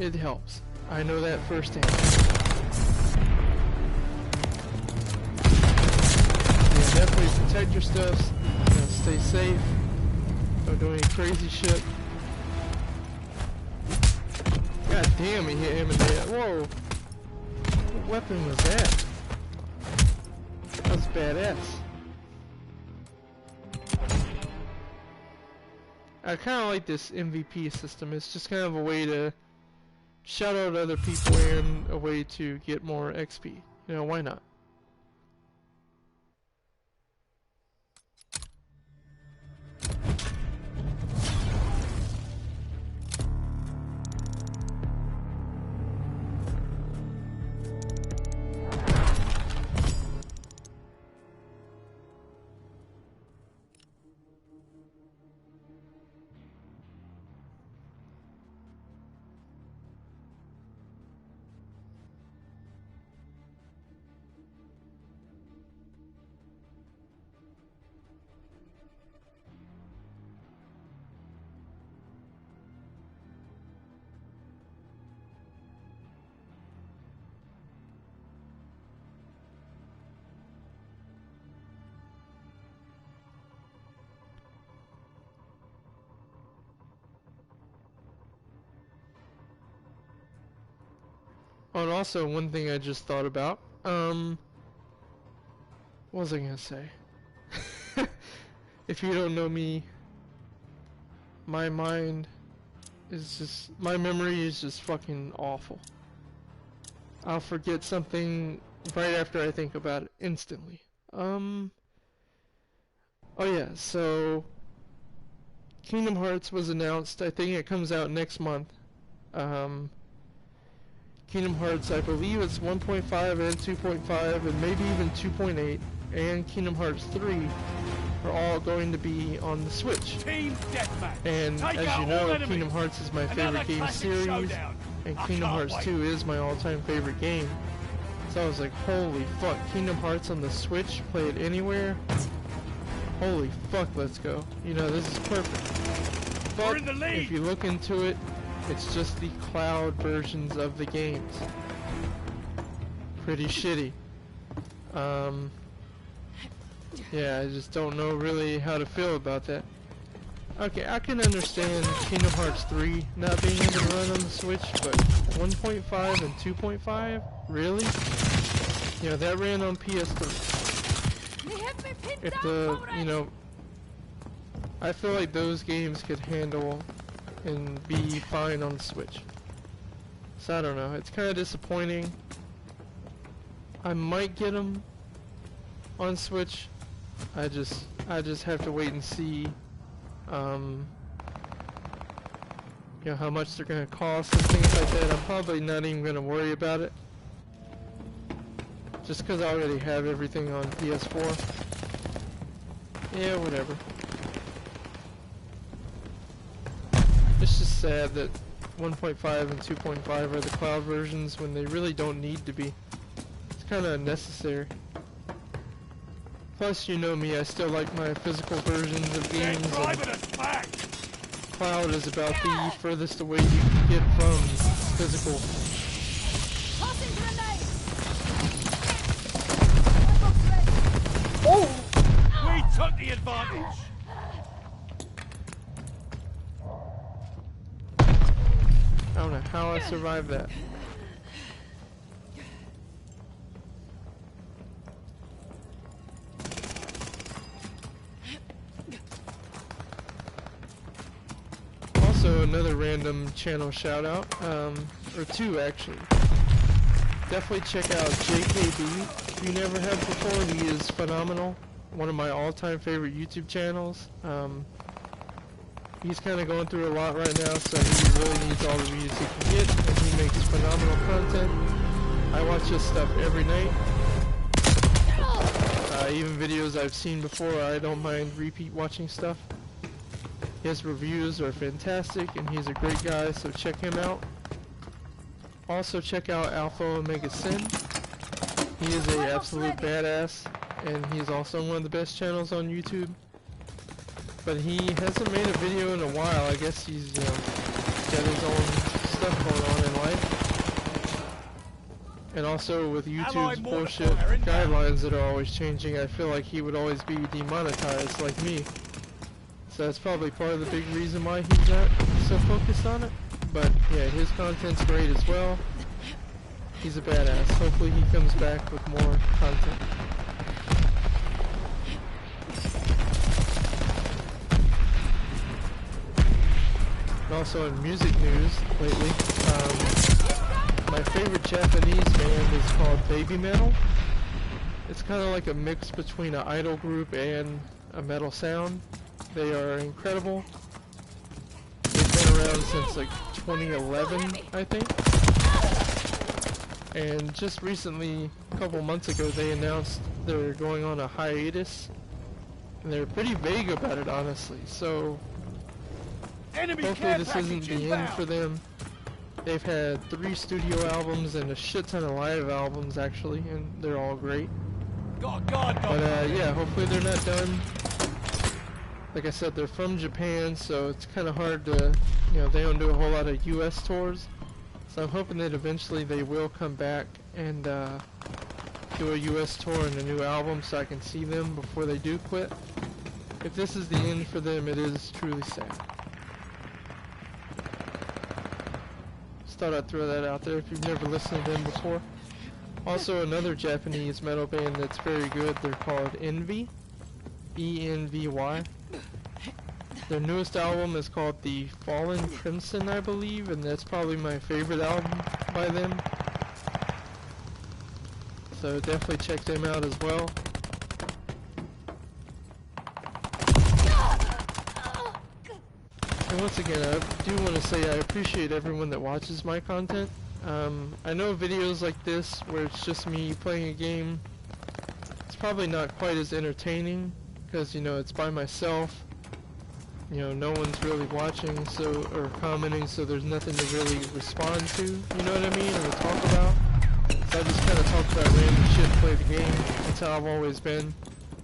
It helps. I know that firsthand. Yeah, definitely protect your stuff. You know, stay safe. Don't do any crazy shit. God damn, he hit him in the head. Whoa. What weapon was that? That was badass. I kind of like this MVP system. It's just kind of a way to shout out other people and a way to get more XP. You know, why not? Oh, and also one thing I just thought about, what was I gonna say? If you don't know me, my mind is just, my memory is just fucking awful. I'll forget something right after I think about it, instantly. Oh yeah, so Kingdom Hearts was announced. I think it comes out next month. Kingdom Hearts, I believe it's 1.5 and 2.5 and maybe even 2.8 and Kingdom Hearts 3 are all going to be on the Switch. Team deathmatch. And Take as out you all know, enemies. Kingdom Hearts is my Another favorite game classic series, showdown. and I Kingdom can't Hearts wait. 2 is my all-time favorite game. So I was like, holy fuck, Kingdom Hearts on the Switch, play it anywhere? Holy fuck, let's go. You know, this is perfect. We're But in the lead. if you look into it, it's just the cloud versions of the games. Pretty shitty. yeah, I just don't know really how to feel about that. Okay, I can understand Kingdom Hearts 3 not being able to run on the Switch, but 1.5 and 2.5? Really? You know, that ran on PS3. If the, you know, I feel like those games could handle and be fine on the Switch. So I don't know, it's kind of disappointing. I might get them on Switch. I just have to wait and see, you know, how much they're gonna cost and things like that. I'm probably not even gonna worry about it, just because I already have everything on PS4. Yeah, whatever. It's just sad that 1.5 and 2.5 are the cloud versions when they really don't need to be. It's kind of unnecessary. Plus, you know me, I still like my physical versions of games, and cloud is about the furthest away you can get from physical. Oh! We took the advantage! I don't know how I survived that. Also, another random channel shout out, or two actually. Definitely check out JKB if you never have before. He is phenomenal. One of my all-time favorite YouTube channels. He's kind of going through a lot right now, so he really needs all the views he can get, and he makes phenomenal content. I watch his stuff every night. Even videos I've seen before, I don't mind repeat watching stuff. His reviews are fantastic, and he's a great guy, so check him out. Also check out Alpha Omega Sin. He is an absolute badass, and he's also one of the best channels on YouTube. But he hasn't made a video in a while. I guess he's got his own stuff going on in life. And also with YouTube's bullshit guidelines that are always changing, I feel like he would always be demonetized like me. So that's probably part of the big reason why he's not so focused on it. But yeah, his content's great as well. He's a badass. Hopefully he comes back with more content. And also in music news lately, my favorite Japanese band is called Baby Metal. It's kind of like a mix between an idol group and a metal sound. They are incredible. They've been around since like 2011, I think. And just recently, a couple months ago, they announced they're going on a hiatus. And they're pretty vague about it, honestly. So hopefully this isn't the end for them. They've had 3 studio albums and a shit ton of live albums, actually, and they're all great. But yeah, hopefully they're not done. Like I said, they're from Japan, so it's kind of hard to, you know, they don't do a whole lot of US tours. So I'm hoping that eventually they will come back and do a US tour and a new album so I can see them before they do quit. If this is the end for them, it is truly sad. Just thought I'd throw that out there if you've never listened to them before. Also, another Japanese metal band that's very good, they're called Envy. E-N-V-Y. Their newest album is called The Fallen Crimson, I believe, and that's probably my favorite album by them. So definitely check them out as well. And once again, I do want to say I appreciate everyone that watches my content. I know videos like this, where it's just me playing a game, it's probably not quite as entertaining, because, you know, it's by myself. You know, no one's really watching, so, or commenting, so there's nothing to really respond to, you know what I mean, or talk about. So I just kind of talk about random shit, play the game. That's how I've always been.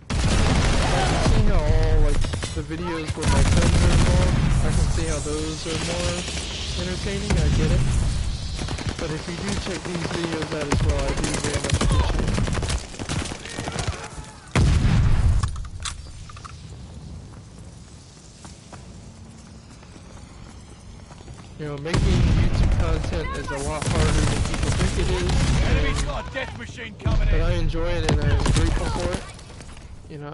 I can see how all, like, the videos where my friends are involved, I can see how those are more entertaining, I get it. But if you do check these videos out as well, I do very much appreciate it. You know, making YouTube content is a lot harder than people think it is. Enemy's got a death machine coming But in. I enjoy it and I'm grateful for it. You know,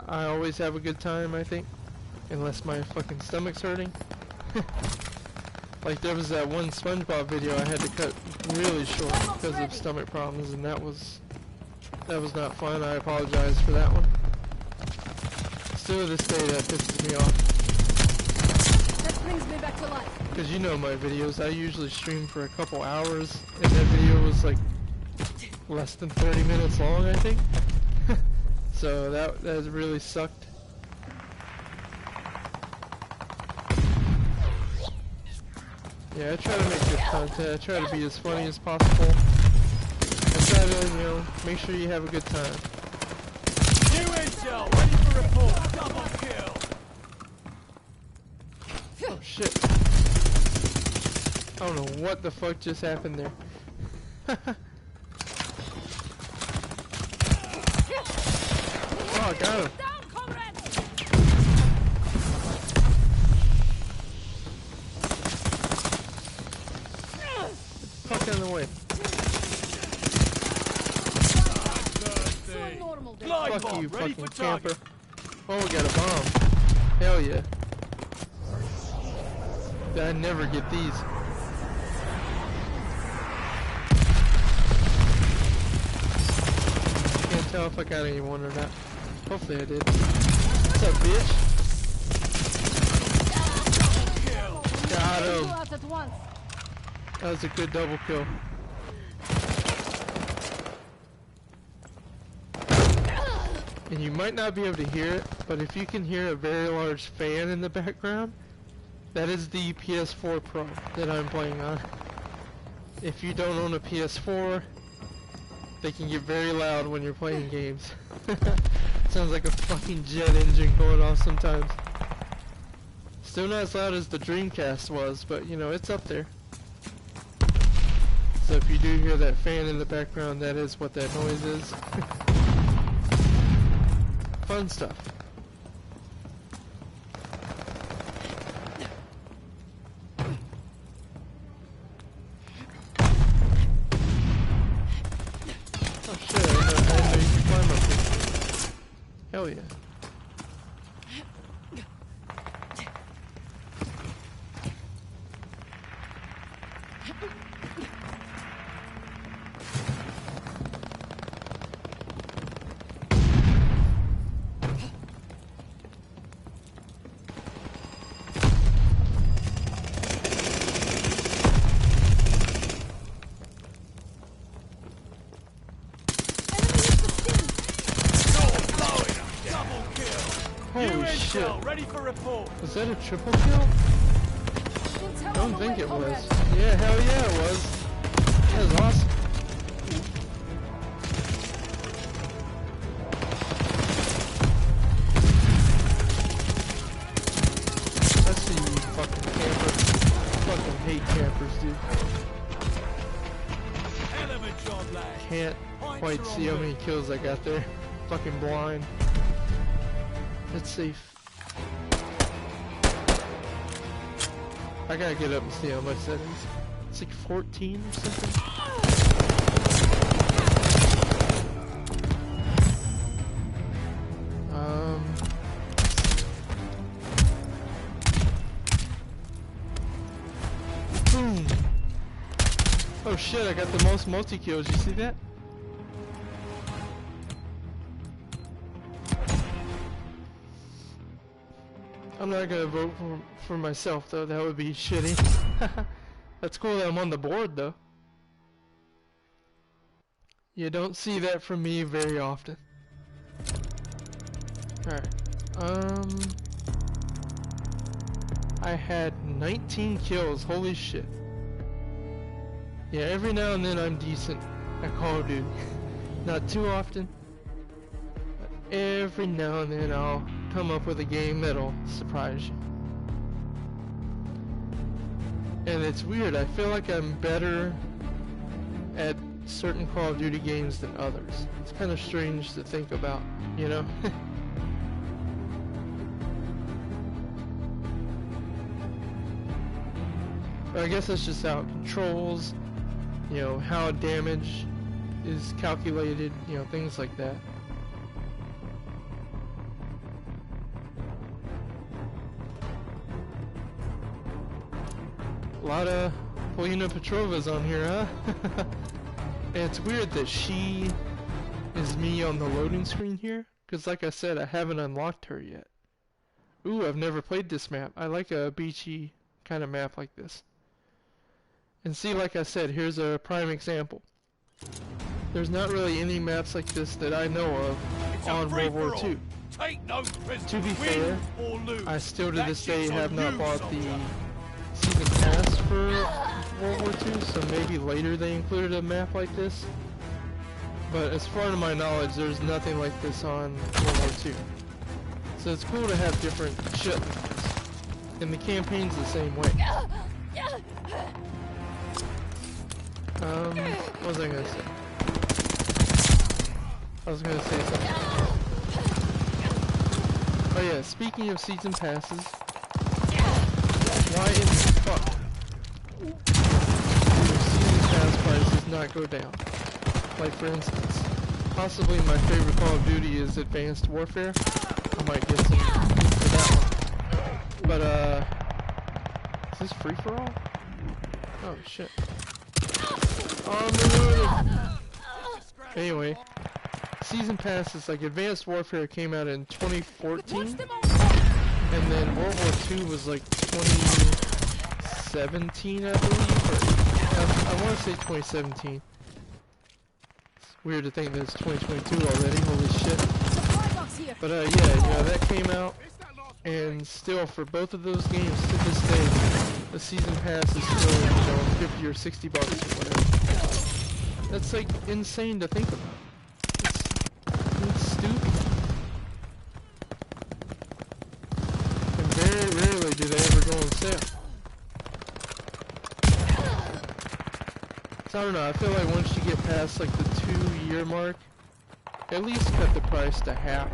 I always have a good time, I think. Unless my fucking stomach's hurting. Like there was that one SpongeBob video I had to cut really short because of stomach problems, and that was not fun. I apologize for that one. Still to this day that pisses me off. That brings me back to life. Because you know my videos, I usually stream for a couple hours, and that video was like less than 30 minutes long, I think. So that really sucked. Yeah, I try to make good content. I try to be as funny as possible. I try to, you know, make sure you have a good time. New intel, ready for report. Double kill. Oh shit. I don't know what the fuck just happened there. Oh, I got him. Down, comrade! Fuck out of the way. So normal day. Glide Fuck bomb, you, ready fucking for target. camper. Oh, we got a bomb. Hell yeah. I never get these. Can't tell if I got anyone or not. Hopefully I did. What's up, bitch? Got Two him. out at once. That was a good double kill. And you might not be able to hear it, but if you can hear a very large fan in the background, that is the PS4 Pro that I'm playing on. If you don't own a PS4, they can get very loud when you're playing games. Sounds like a fucking jet engine going off sometimes. Still not as loud as the Dreamcast was, but you know, it's up there. So if you do hear that fan in the background, that is what that noise is. Fun stuff. Oh shit, I didn't know you could climb up here. Hell yeah. Holy shit. Intel, ready for report. Was that a triple kill? I don't think it was. Yeah, hell yeah it was. That was awesome. I see you fucking campers. Fucking hate campers, dude. Hell of a job, lad. Can't quite see how many kills I got there. Fucking blind. Let's see. I gotta get up and see how much that is. It's like 14 or something. Boom! Oh shit, I got the most multi-kills, you see that? I'm not gonna vote for myself though, that would be shitty. That's cool that I'm on the board though. You don't see that from me very often. Alright, I had 19 kills, holy shit. Yeah, every now and then I'm decent at Call of Duty. Not too often. But every now and then I'll come up with a game that'll surprise you. And it's weird, I feel like I'm better at certain Call of Duty games than others. It's kind of strange to think about, you know? I guess that's just how it controls, you know, how damage is calculated, you know, things like that. A lot of Polina Petrovas on here, huh? And it's weird that she is me on the loading screen here, because like I said, I haven't unlocked her yet. Ooh, I've never played this map. I like a beachy kind of map like this. And see, like I said, here's a prime example. There's not really any maps like this that I know of on World War II. To be fair, I still to this day have not bought the season pass for World War II, so maybe later they included a map like this. But as far as my knowledge, there's nothing like this on World War II. So it's cool to have different shit like this. And the campaign's the same way. What was I gonna say? I was gonna say something. Oh yeah, speaking of season passes, why in the fuck do season pass prices not go down? Like for instance, possibly my favorite Call of Duty is Advanced Warfare. I might get some for that one. But is this free for all? Oh shit. Oh no. Anyway, season passes like Advanced Warfare came out in 2014, and then World War II was like 2017, I believe, or I want to say 2017. It's weird to think that it's 2022 already. Holy shit! But yeah, you know, that came out, and still for both of those games to this day, the season pass is still, you know, 50 or 60 bucks or whatever. That's like insane to think about. It's stupid. And very rarely do they ever go on sale. So I don't know, I feel like once you get past like the 2-year mark, at least cut the price to half.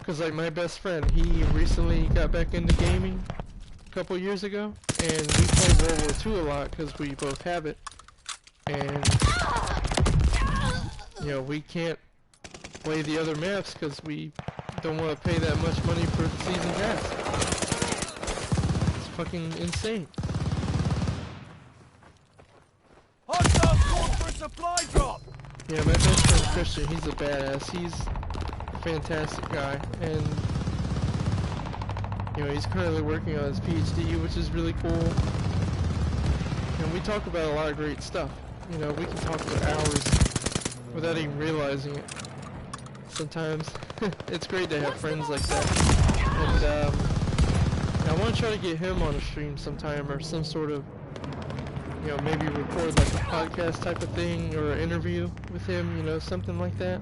Cause like my best friend, he recently got back into gaming a couple years ago, and we play World War II a lot because we both have it. And you know, we can't play the other maps because we don't want to pay that much money for the season pass. It's fucking insane. Yeah, my best friend Christian, he's a badass. He's a fantastic guy, and you know, he's currently working on his PhD, which is really cool. And we talk about a lot of great stuff. You know, we can talk for hours without even realizing it. Sometimes it's great to have friends like that. And I want to try to get him on a stream sometime, or some sort of, you know, maybe record like a podcast type of thing, or an interview with him, you know, something like that.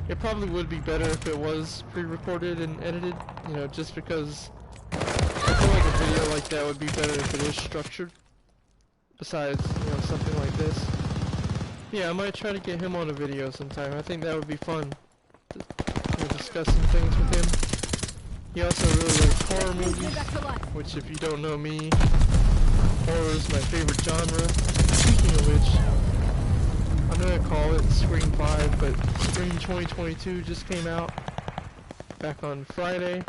It probably would be better if it was pre-recorded and edited, you know, just because I feel like a video like that would be better if it is structured. Besides, you know, something like this. Yeah, I might try to get him on a video sometime. I think that would be fun to, you know, discuss some things with him. He also really likes horror movies, which if you don't know me, horror is my favorite genre. Speaking of which, I'm gonna call it Scream 5, but Scream 2022 just came out back on Friday.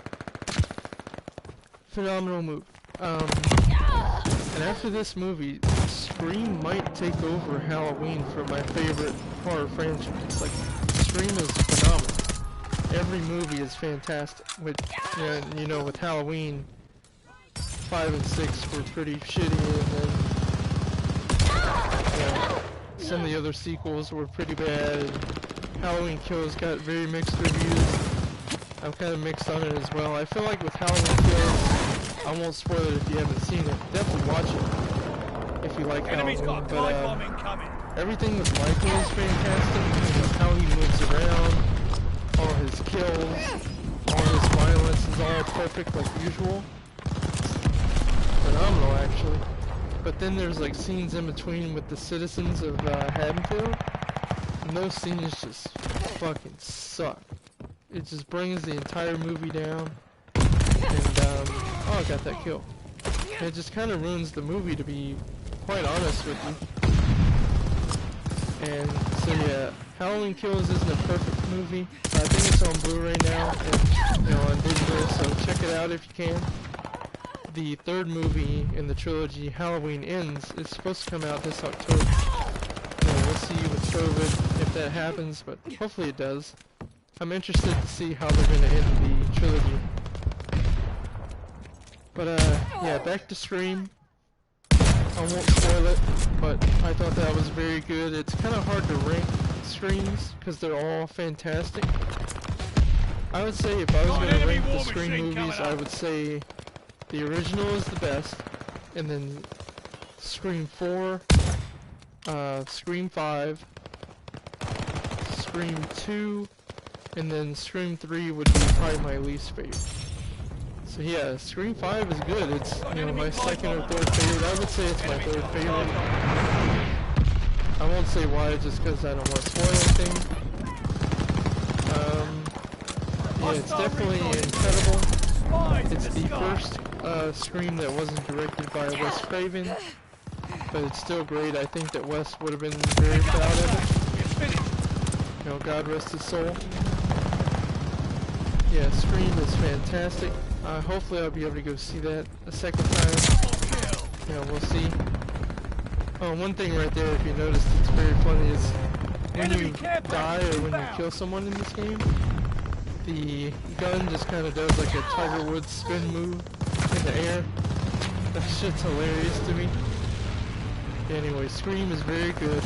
Phenomenal movie. And after this movie, Scream might take over Halloween for my favorite horror franchise. Like, Scream is phenomenal. Every movie is fantastic. With, you know, with Halloween, 5 and 6 were pretty shitty, and then, you know, some of the other sequels were pretty bad. And Halloween Kills got very mixed reviews. I'm kind of mixed on it as well. I feel like with Halloween Kills, I won't spoil it if you haven't seen it. Definitely watch it if you like Halloween. But everything with Michael is fantastic. You know, how he moves around, all his kills, all his violence is all perfect like usual. Phenomenal, actually. But then there's like scenes in between with the citizens of Haddonfield, and those scenes just fucking suck. It just brings the entire movie down. And oh, I got that kill. It just kind of ruins the movie, to be quite honest with you. And so yeah, Halloween Kills isn't a perfect movie. I think it's on Blu-ray now, and on digital, so check it out if you can. The third movie in the trilogy, Halloween Ends, is supposed to come out this October. We'll see with COVID if that happens, but hopefully it does. I'm interested to see how they're going to end the trilogy. But yeah, back to Scream. I won't spoil it, but I thought that was very good. It's kind of hard to rank Screams because they're all fantastic. I would say if I was going to rank the Scream movies, I would say the original is the best, and then Scream 4, Scream 5, Scream 2, and then Scream 3 would be probably my least favorite. So yeah, Scream 5 is good. It's, my second or third favorite. I would say it's my third favorite. I won't say why, just because I don't want to spoil anything. Yeah, it's definitely incredible. It's the first Scream that wasn't directed by Wes Craven, but it's still great. I think that Wes would have been very proud of it. God rest his soul. Yeah, Scream is fantastic. Hopefully I'll be able to go see that a second time. We'll see. Oh, one thing right there, if you noticed, it's very funny, is when you die or when you kill someone in this game, the gun just kind of does like a Tiger Woods spin move in the air. That shit's hilarious to me. Anyway, Scream is very good.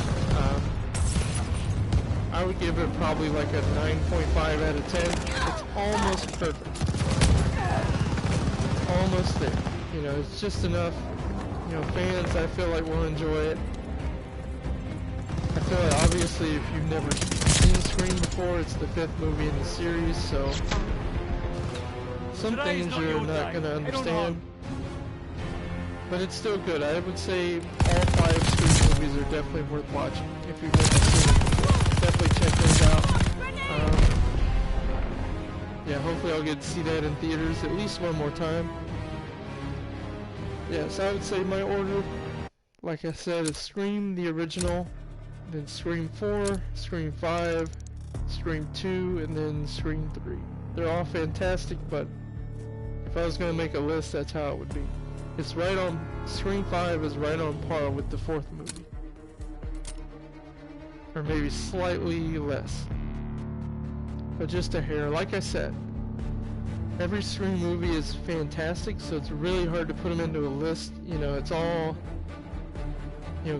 I would give it probably like a 9.5 out of 10. It's almost perfect. It's almost there. It's just enough. Fans, I feel like will enjoy it. I feel like obviously if you've never seen Scream before, it's the 5th movie in the series, so some things you're not going to understand. But it's still good. I would say all 5 Scream movies are definitely worth watching if you've never seen them before. Definitely check those out. Yeah, hopefully I'll get to see that in theaters at least one more time. Yeah, so I would say my order, like I said, is Scream, the original, then Scream 4, Scream 5, Scream 2, and then Scream 3. They're all fantastic, but if I was going to make a list, that's how it would be. It's right on, Scream 5 is right on par with the 4th movie. Or maybe slightly less. But just a hair. Like I said, every Scream movie is fantastic, so it's really hard to put them into a list. It's all,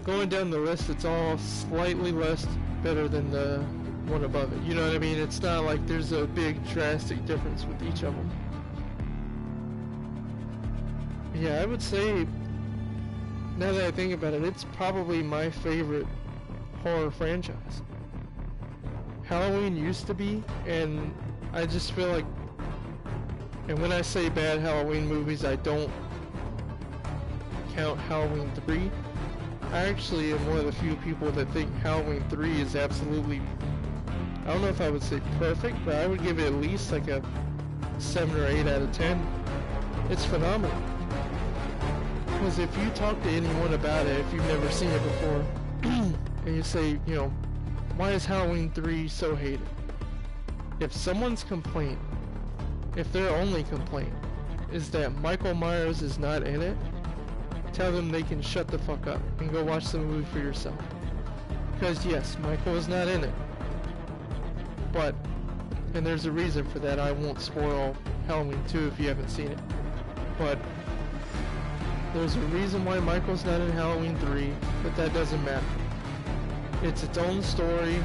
going down the list, it's all slightly less better than the one above it. You know what I mean? It's not like there's a big drastic difference with each of them. Yeah, I would say, now that I think about it, it's probably my favorite horror franchise. Halloween used to be, and I just feel like, and when I say bad Halloween movies, I don't count Halloween 3. I actually am one of the few people that think Halloween 3 is absolutely, I don't know if I would say perfect, but I would give it at least like a 7 or 8 out of 10. It's phenomenal. Because if you talk to anyone about it, if you've never seen it before, and you say, why is Halloween 3 so hated? If someone's complaint, if their only complaint is that Michael Myers is not in it, tell them they can shut the fuck up and go watch the movie for yourself. Because yes, Michael is not in it. But, and there's a reason for that, I won't spoil Halloween 2 if you haven't seen it. But, there's a reason why Michael's not in Halloween 3, but that doesn't matter. It's its own story,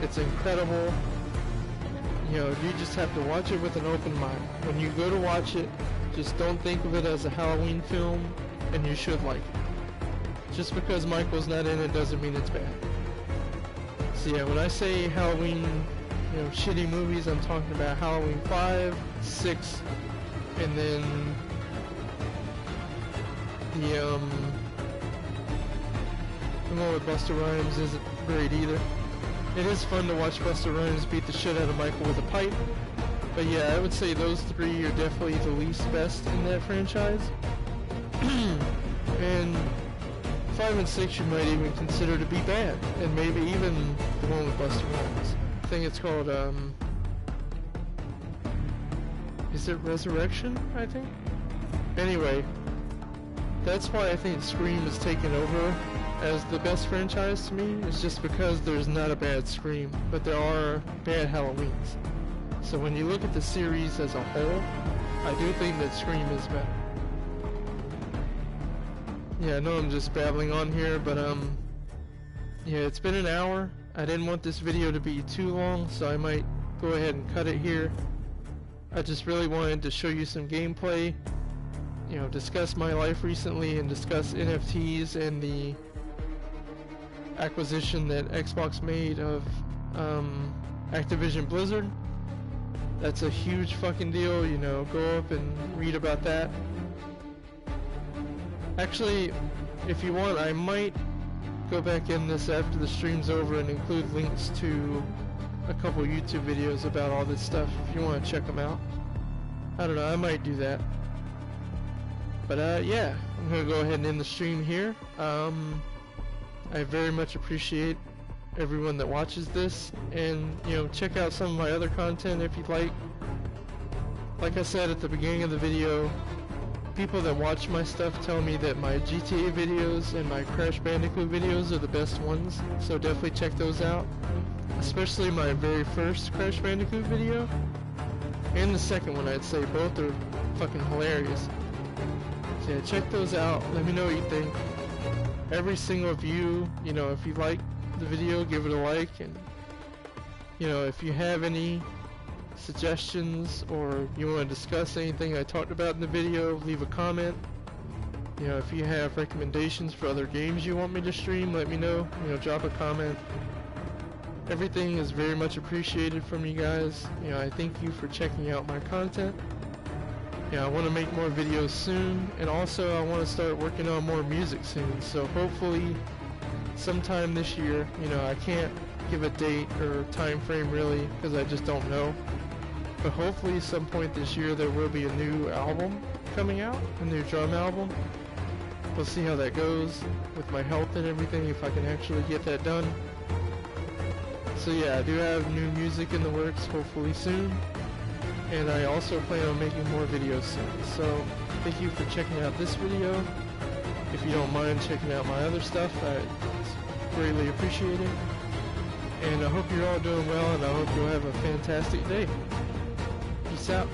it's incredible. You just have to watch it with an open mind. When you go to watch it, just don't think of it as a Halloween film, and you should like it. Just because Michael's not in it doesn't mean it's bad. So yeah, when I say Halloween, shitty movies, I'm talking about Halloween 5, 6, and then the one with Busta Rhymes isn't great either. It is fun to watch Busta Rhymes beat the shit out of Michael with a pipe. But yeah, I would say those 3 are definitely the least best in that franchise. And 5 and 6 you might even consider to be bad, and maybe even the one with Buster Rhymes. I think it's called, is it Resurrection, I think? Anyway, that's why I think Scream is taken over as the best franchise to me. It's just because there's not a bad Scream, but there are bad Halloweens. So when you look at the series as a whole, I do think that Scream is better. Yeah, I know I'm just babbling on here, but yeah, it's been an hour. I didn't want this video to be too long, so I might go ahead and cut it here. I just really wanted to show you some gameplay, you know, discuss my life recently and discuss NFTs and the acquisition that Xbox made of Activision Blizzard. That's a huge fucking deal, you know, go up and read about that. Actually, if you want, I might go back in this after the stream's over and include links to a couple YouTube videos about all this stuff if you want to check them out. I don't know, I might do that. But yeah, I'm gonna go ahead and end the stream here. I very much appreciate everyone that watches this, and you know, check out some of my other content if you'd like. Like I said at the beginning of the video, people that watch my stuff tell me that my GTA videos and my Crash Bandicoot videos are the best ones, so definitely check those out. Especially my very first Crash Bandicoot video, and the second one, I'd say. Both are fucking hilarious. So yeah, check those out, let me know what you think. Every single view, you know, if you like the video, give it a like, and you know, if you have any suggestions or you want to discuss anything I talked about in the video, leave a comment. You know, if you have recommendations for other games you want me to stream, let me know. You know, drop a comment. Everything is very much appreciated from you guys. You know, I thank you for checking out my content. Yeah, I want to make more videos soon, and also I want to start working on more music soon, so hopefully sometime this year. You know, I can't give a date or time frame really, because I just don't know, but hopefully some point this year there will be a new album coming out, a new drum album. We'll see how that goes with my health and everything, if I can actually get that done. So yeah, I do have new music in the works, hopefully soon. And I also plan on making more videos soon. So thank you for checking out this video. If you don't mind checking out my other stuff, I greatly appreciate it. And I hope you're all doing well, and I hope you'll have a fantastic day. Peace out.